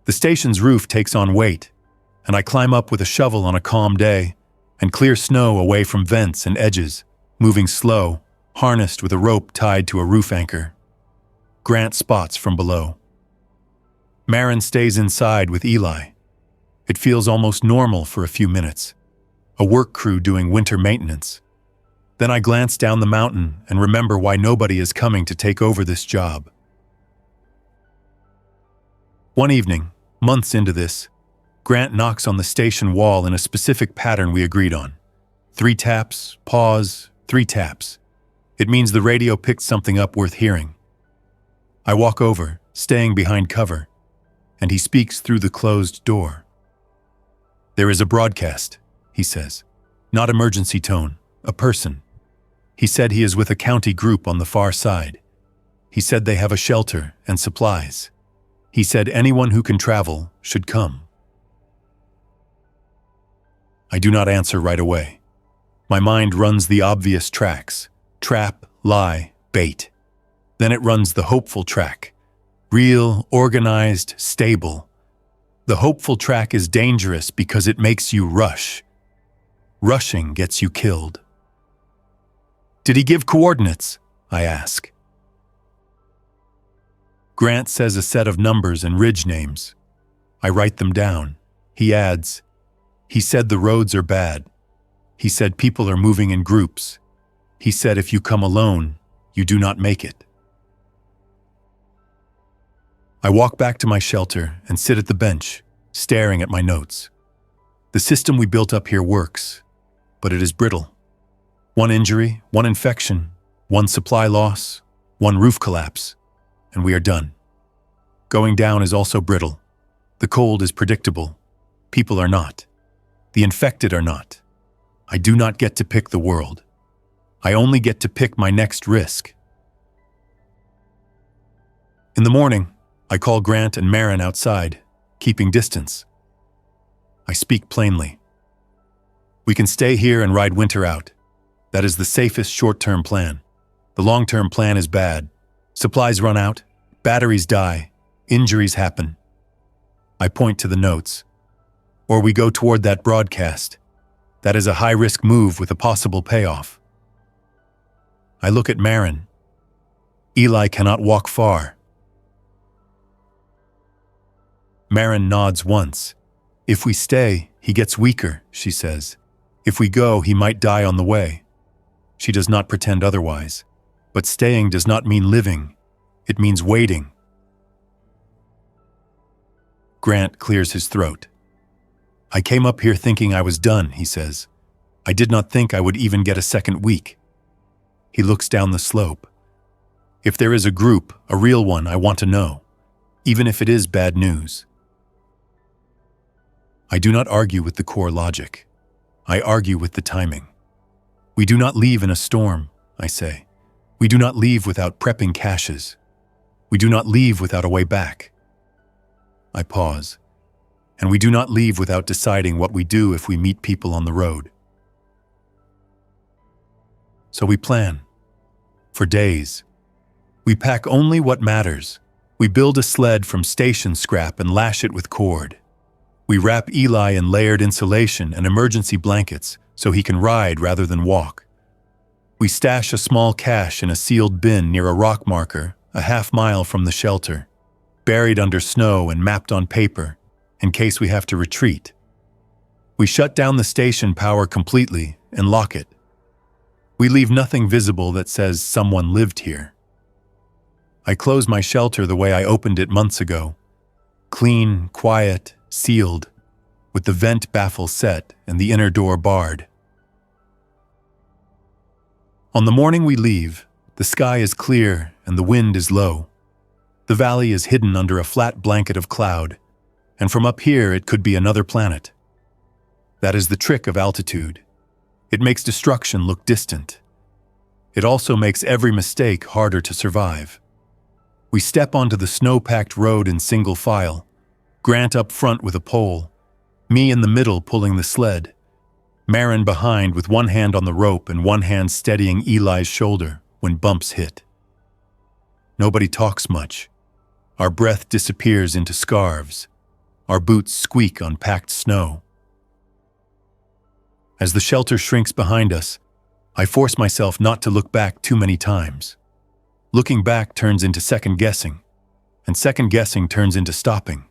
The station's roof takes on weight, and I climb up with a shovel on a calm day and clear snow away from vents and edges, moving slow, harnessed with a rope tied to a roof anchor. Grant spots from below. Marin stays inside with Eli. It feels almost normal for a few minutes. A work crew doing winter maintenance. Then I glance down the mountain and remember why nobody is coming to take over this job. One evening, months into this, Grant knocks on the station wall in a specific pattern we agreed on. 3 taps, pause, 3 taps. It means the radio picked something up worth hearing. I walk over, staying behind cover, and he speaks through the closed door. "There is a broadcast," he says. Not emergency tone, a person. He said he is with a county group on the far side. He said they have a shelter and supplies. He said anyone who can travel should come. I do not answer right away. My mind runs the obvious tracks: trap, lie, bait. Then it runs the hopeful track: real, organized, stable. The hopeful track is dangerous because it makes you rush. Rushing gets you killed. "Did he give coordinates?" I ask. Grant says a set of numbers and ridge names. I write them down. He adds, "He said the roads are bad. He said people are moving in groups. He said if you come alone, you do not make it." I walk back to my shelter and sit at the bench, staring at my notes. The system we built up here works, but it is brittle. 1 injury, 1 infection, 1 supply loss, 1 roof collapse, and we are done. Going down is also brittle. The cold is predictable. People are not. The infected are not. I do not get to pick the world. I only get to pick my next risk. In the morning, I call Grant and Marin outside, keeping distance. I speak plainly. We can stay here and ride winter out. That is the safest short-term plan. The long-term plan is bad. Supplies run out, batteries die, injuries happen. I point to the notes. Or we go toward that broadcast. That is a high-risk move with a possible payoff. I look at Marin. Eli cannot walk far. Marin nods once. "If we stay, he gets weaker," she says. "If we go, he might die on the way." She does not pretend otherwise. But staying does not mean living. It means waiting. Grant clears his throat. "I came up here thinking I was done," he says. "I did not think I would even get a second week." He looks down the slope. "If there is a group, a real one, I want to know, even if it is bad news." I do not argue with the core logic. I argue with the timing. We do not leave in a storm, I say. We do not leave without prepping caches. We do not leave without a way back. I pause. And we do not leave without deciding what we do if we meet people on the road. So we plan. For days. We pack only what matters. We build a sled from station scrap and lash it with cord. We wrap Eli in layered insulation and emergency blankets so he can ride rather than walk. We stash a small cache in a sealed bin near a rock marker a half-mile from the shelter, buried under snow and mapped on paper in case we have to retreat. We shut down the station power completely and lock it. We leave nothing visible that says someone lived here. I close my shelter the way I opened it months ago. Clean, quiet, sealed, with the vent baffle set and the inner door barred. On the morning we leave, the sky is clear and the wind is low. The valley is hidden under a flat blanket of cloud, and from up here it could be another planet. That is the trick of altitude. It makes destruction look distant. It also makes every mistake harder to survive. We step onto the snow-packed road in single file, Grant up front with a pole, me in the middle pulling the sled, Marin behind with one hand on the rope and one hand steadying Eli's shoulder when bumps hit. Nobody talks much. Our breath disappears into scarves. Our boots squeak on packed snow. As the shelter shrinks behind us, I force myself not to look back too many times. Looking back turns into second-guessing, and second-guessing turns into stopping.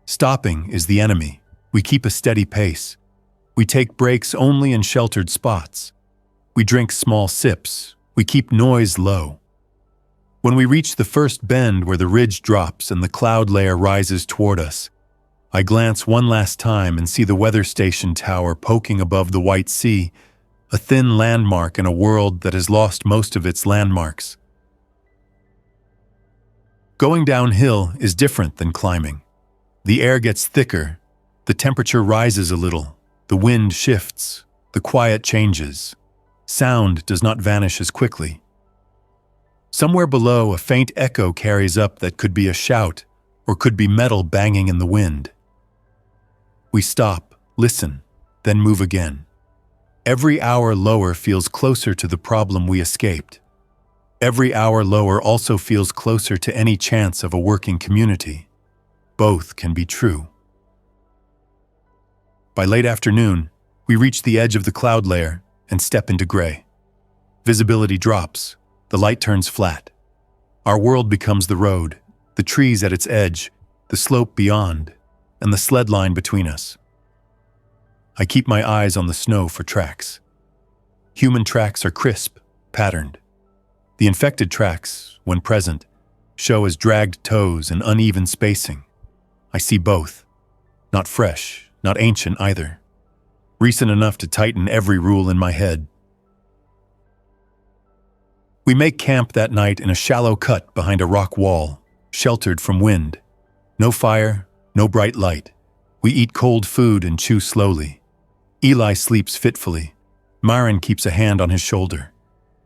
Stopping is the enemy. We keep a steady pace. We take breaks only in sheltered spots. We drink small sips. We keep noise low. When we reach the first bend where the ridge drops and the cloud layer rises toward us, I glance one last time and see the weather station tower poking above the white sea, a thin landmark in a world that has lost most of its landmarks. Going downhill is different than climbing. The air gets thicker, the temperature rises a little, the wind shifts, the quiet changes. Sound does not vanish as quickly. Somewhere below, a faint echo carries up that could be a shout or could be metal banging in the wind. We stop, listen, then move again. Every hour lower feels closer to the problem we escaped. Every hour lower also feels closer to any chance of a working community. Both can be true. By late afternoon, we reach the edge of the cloud layer and step into gray. Visibility drops, the light turns flat. Our world becomes the road, the trees at its edge, the slope beyond, and the sled line between us. I keep my eyes on the snow for tracks. Human tracks are crisp, patterned. The infected tracks, when present, show as dragged toes and uneven spacing. I see both. Not fresh, not ancient either. Recent enough to tighten every rule in my head. We make camp that night in a shallow cut behind a rock wall, sheltered from wind. No fire, no bright light. We eat cold food and chew slowly. Eli sleeps fitfully. Myron keeps a hand on his shoulder.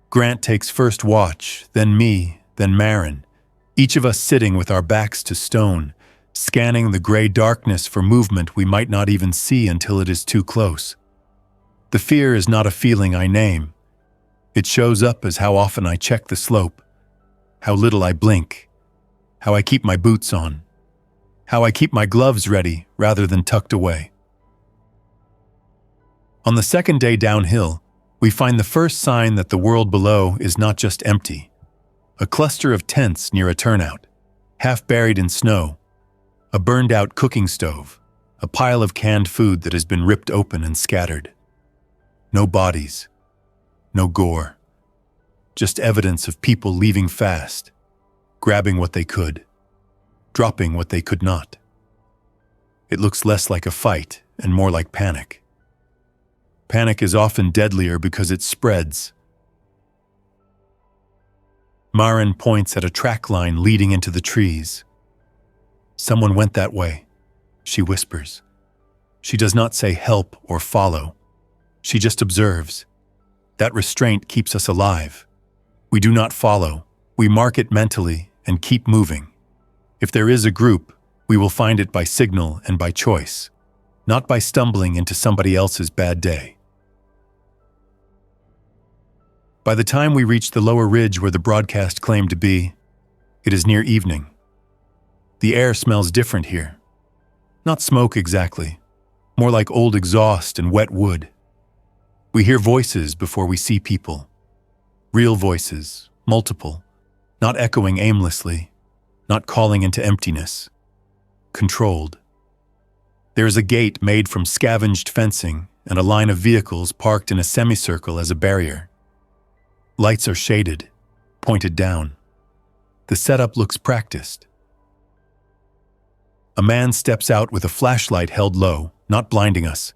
Grant takes first watch, then me, then Marin, each of us sitting with our backs to stone, scanning the gray darkness for movement we might not even see until it is too close. The fear is not a feeling I name. It shows up as how often I check the slope, how little I blink, how I keep my boots on, how I keep my gloves ready rather than tucked away. On the second day downhill, we find the first sign that the world below is not just empty. A cluster of tents near a turnout, half buried in snow, a burned-out cooking stove, a pile of canned food that has been ripped open and scattered. No bodies, no gore, just evidence of people leaving fast, grabbing what they could, dropping what they could not. It looks less like a fight and more like panic. Panic is often deadlier because it spreads. Marin points at a track line leading into the trees. Someone went that way, she whispers. She does not say help or follow. She just observes. That restraint keeps us alive. We do not follow. We mark it mentally and keep moving. If there is a group, we will find it by signal and by choice, not by stumbling into somebody else's bad day. By the time we reach the lower ridge where the broadcast claimed to be, it is near evening. The air smells different here. Not smoke exactly, more like old exhaust and wet wood. We hear voices before we see people. Real voices, multiple, not echoing aimlessly, not calling into emptiness. Controlled. There is a gate made from scavenged fencing and a line of vehicles parked in a semicircle as a barrier. Lights are shaded, pointed down. The setup looks practiced. A man steps out with a flashlight held low, not blinding us.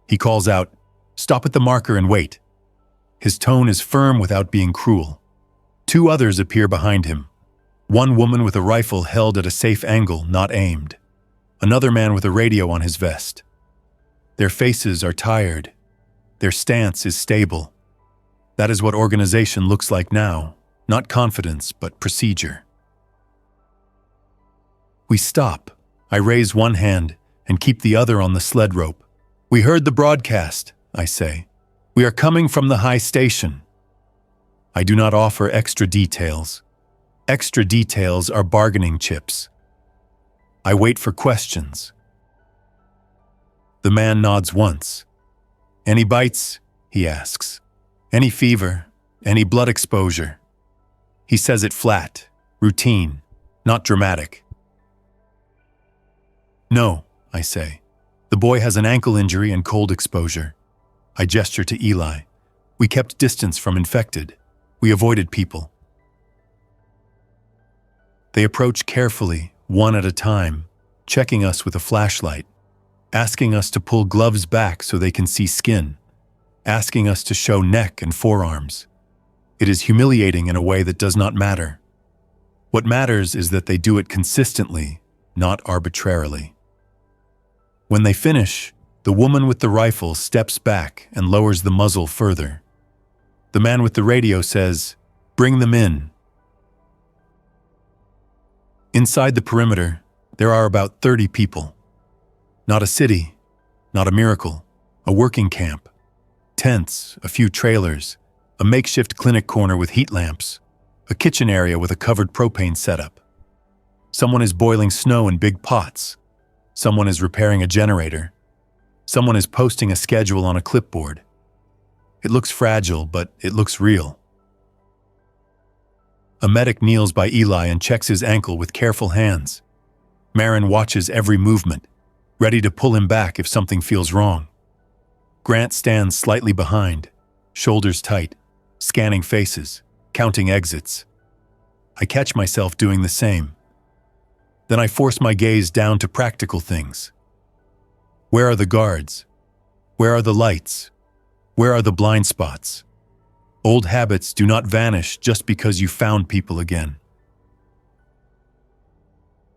He calls out, "Stop at the marker and wait." His tone is firm without being cruel. Two others appear behind him. One woman with a rifle held at a safe angle, not aimed. Another man with a radio on his vest. Their faces are tired. Their stance is stable. That is what organization looks like now, not confidence, but procedure. We stop. I raise one hand and keep the other on the sled rope. "We heard the broadcast," I say. "We are coming from the high station." I do not offer extra details. Extra details are bargaining chips. I wait for questions. The man nods once. "Any bites?" he asks. "Any fever? Any blood exposure?" He says it flat, routine, not dramatic. No, I say. The boy has an ankle injury and cold exposure. I gesture to Eli. We kept distance from infected. We avoided people. They approach carefully, one at a time, checking us with a flashlight, asking us to pull gloves back so they can see skin, asking us to show neck and forearms. It is humiliating in a way that does not matter. What matters is that they do it consistently, not arbitrarily. When they finish, the woman with the rifle steps back and lowers the muzzle further. The man with the radio says, "Bring them in." Inside the perimeter, there are about 30 people. Not a city, not a miracle, a working camp. Tents, a few trailers, a makeshift clinic corner with heat lamps, a kitchen area with a covered propane setup. Someone is boiling snow in big pots. Someone is repairing a generator. Someone is posting a schedule on a clipboard. It looks fragile, but it looks real. A medic kneels by Eli and checks his ankle with careful hands. Marin watches every movement, ready to pull him back if something feels wrong. Grant stands slightly behind, shoulders tight, scanning faces, counting exits. I catch myself doing the same. Then I force my gaze down to practical things. Where are the guards? Where are the lights? Where are the blind spots? Old habits do not vanish just because you found people again.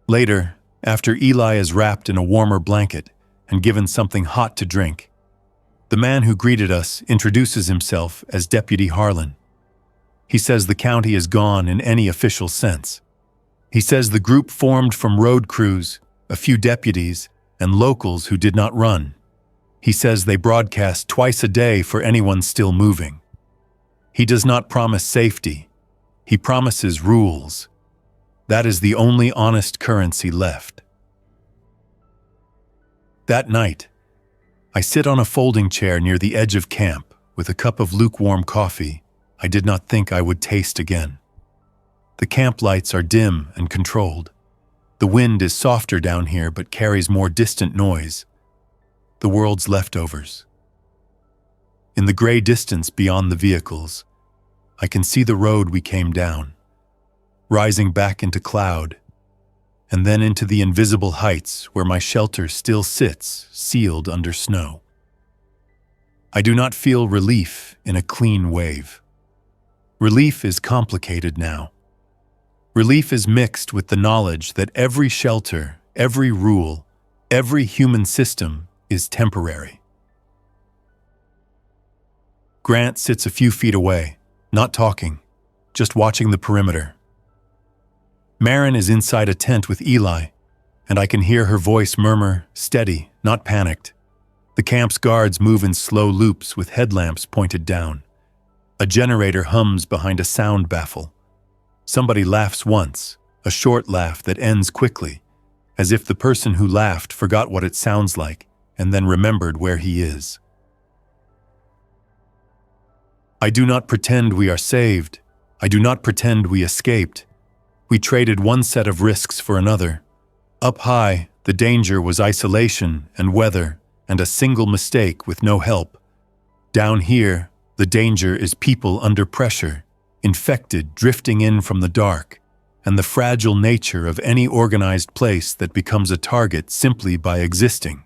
Later, after Eli is wrapped in a warmer blanket and given something hot to drink, the man who greeted us introduces himself as Deputy Harlan. He says the county is gone in any official sense. He says the group formed from road crews, a few deputies, and locals who did not run. He says they broadcast twice a day for anyone still moving. He does not promise safety. He promises rules. That is the only honest currency left. That night, I sit on a folding chair near the edge of camp with a cup of lukewarm coffee I did not think I would taste again. The camp lights are dim and controlled. The wind is softer down here but carries more distant noise. The world's leftovers. In the gray distance beyond the vehicles, I can see the road we came down, rising back into cloud, and then into the invisible heights where my shelter still sits, sealed under snow. I do not feel relief in a clean wave. Relief is complicated now. Relief is mixed with the knowledge that every shelter, every rule, every human system is temporary. Grant sits a few feet away, not talking, just watching the perimeter. Marin is inside a tent with Eli, and I can hear her voice murmur, steady, not panicked. The camp's guards move in slow loops with headlamps pointed down. A generator hums behind a sound baffle. Somebody laughs once, a short laugh that ends quickly, as if the person who laughed forgot what it sounds like and then remembered where he is. I do not pretend we are saved. I do not pretend we escaped. We traded one set of risks for another. Up high, the danger was isolation and weather and a single mistake with no help. Down here, the danger is people under pressure, infected, drifting in from the dark, and the fragile nature of any organized place that becomes a target simply by existing.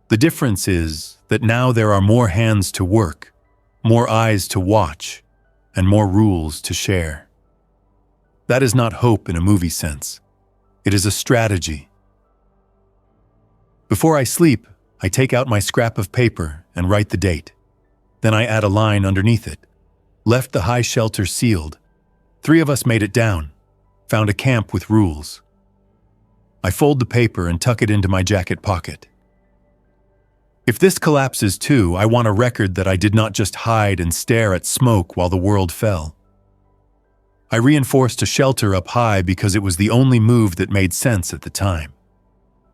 The difference is that now there are more hands to work, more eyes to watch, and more rules to share. That is not hope in a movie sense. It is a strategy. Before I sleep, I take out my scrap of paper and write the date. Then I add a line underneath it. Left the high shelter sealed. 3 of us made it down. Found a camp with rules. I fold the paper and tuck it into my jacket pocket. If this collapses too, I want a record that I did not just hide and stare at smoke while the world fell. I reinforced a shelter up high because it was the only move that made sense at the time.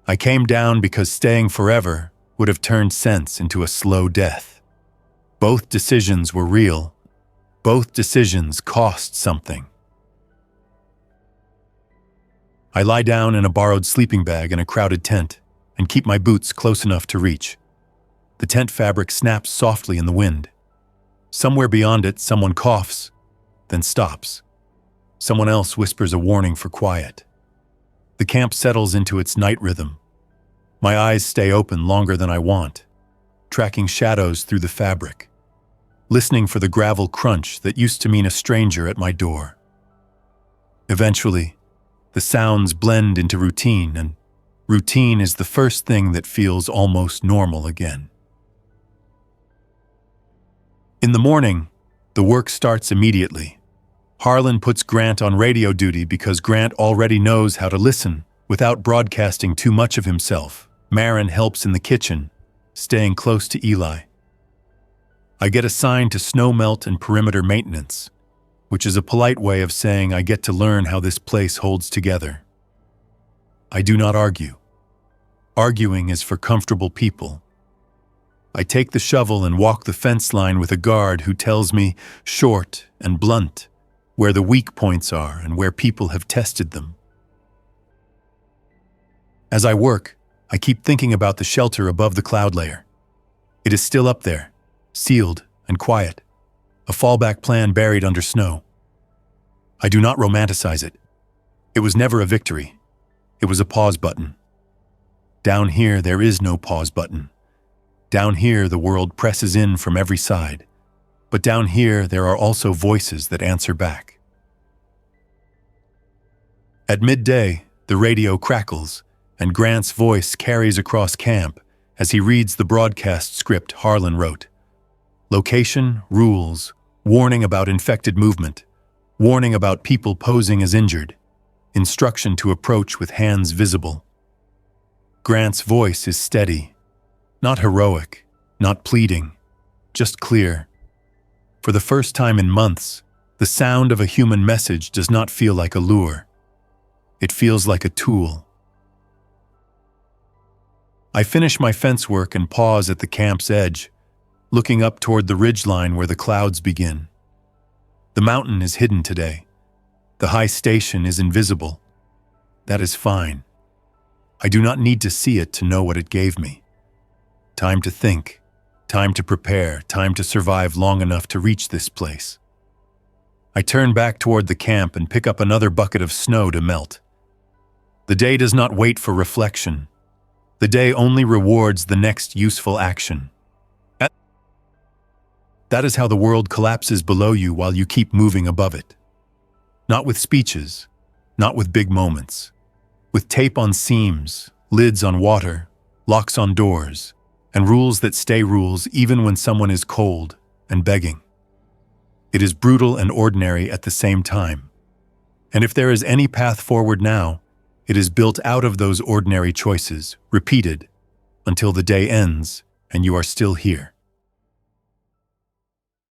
I came down because staying forever would have turned sense into a slow death. Both decisions were real. Both decisions cost something. I lie down in a borrowed sleeping bag in a crowded tent and keep my boots close enough to reach. The tent fabric snaps softly in the wind. Somewhere beyond it, someone coughs, then stops. Someone else whispers a warning for quiet. The camp settles into its night rhythm. My eyes stay open longer than I want, tracking shadows through the fabric, listening for the gravel crunch that used to mean a stranger at my door. Eventually, the sounds blend into routine, and routine is the first thing that feels almost normal again. In the morning, the work starts immediately. Harlan puts Grant on radio duty because Grant already knows how to listen without broadcasting too much of himself. Marin helps in the kitchen, staying close to Eli. I get assigned to snowmelt and perimeter maintenance, which is a polite way of saying I get to learn how this place holds together. I do not argue. Arguing is for comfortable people. I take the shovel and walk the fence line with a guard who tells me, short and blunt, where the weak points are and where people have tested them. As I work, I keep thinking about the shelter above the cloud layer. It is still up there, sealed and quiet, a fallback plan buried under snow. I do not romanticize it. It was never a victory. It was a pause button. Down here, there is no pause button. Down here, the world presses in from every side. But down here, there are also voices that answer back. At midday, the radio crackles, and Grant's voice carries across camp as he reads the broadcast script Harlan wrote. Location, rules, warning about infected movement, warning about people posing as injured, instruction to approach with hands visible. Grant's voice is steady, not heroic, not pleading, just clear. For the first time in months, the sound of a human message does not feel like a lure. It feels like a tool. I finish my fence work and pause at the camp's edge, looking up toward the ridgeline where the clouds begin. The mountain is hidden today. The high station is invisible. That is fine. I do not need to see it to know what it gave me. Time to think, time to prepare, time to survive long enough to reach this place. I turn back toward the camp and pick up another bucket of snow to melt. The day does not wait for reflection. The day only rewards the next useful action. That is how the world collapses below you while you keep moving above it. Not with speeches, not with big moments. With tape on seams, lids on water, locks on doors, and rules that stay rules even when someone is cold and begging. It is brutal and ordinary at the same time. And if there is any path forward now, it is built out of those ordinary choices, repeated, until the day ends and you are still here.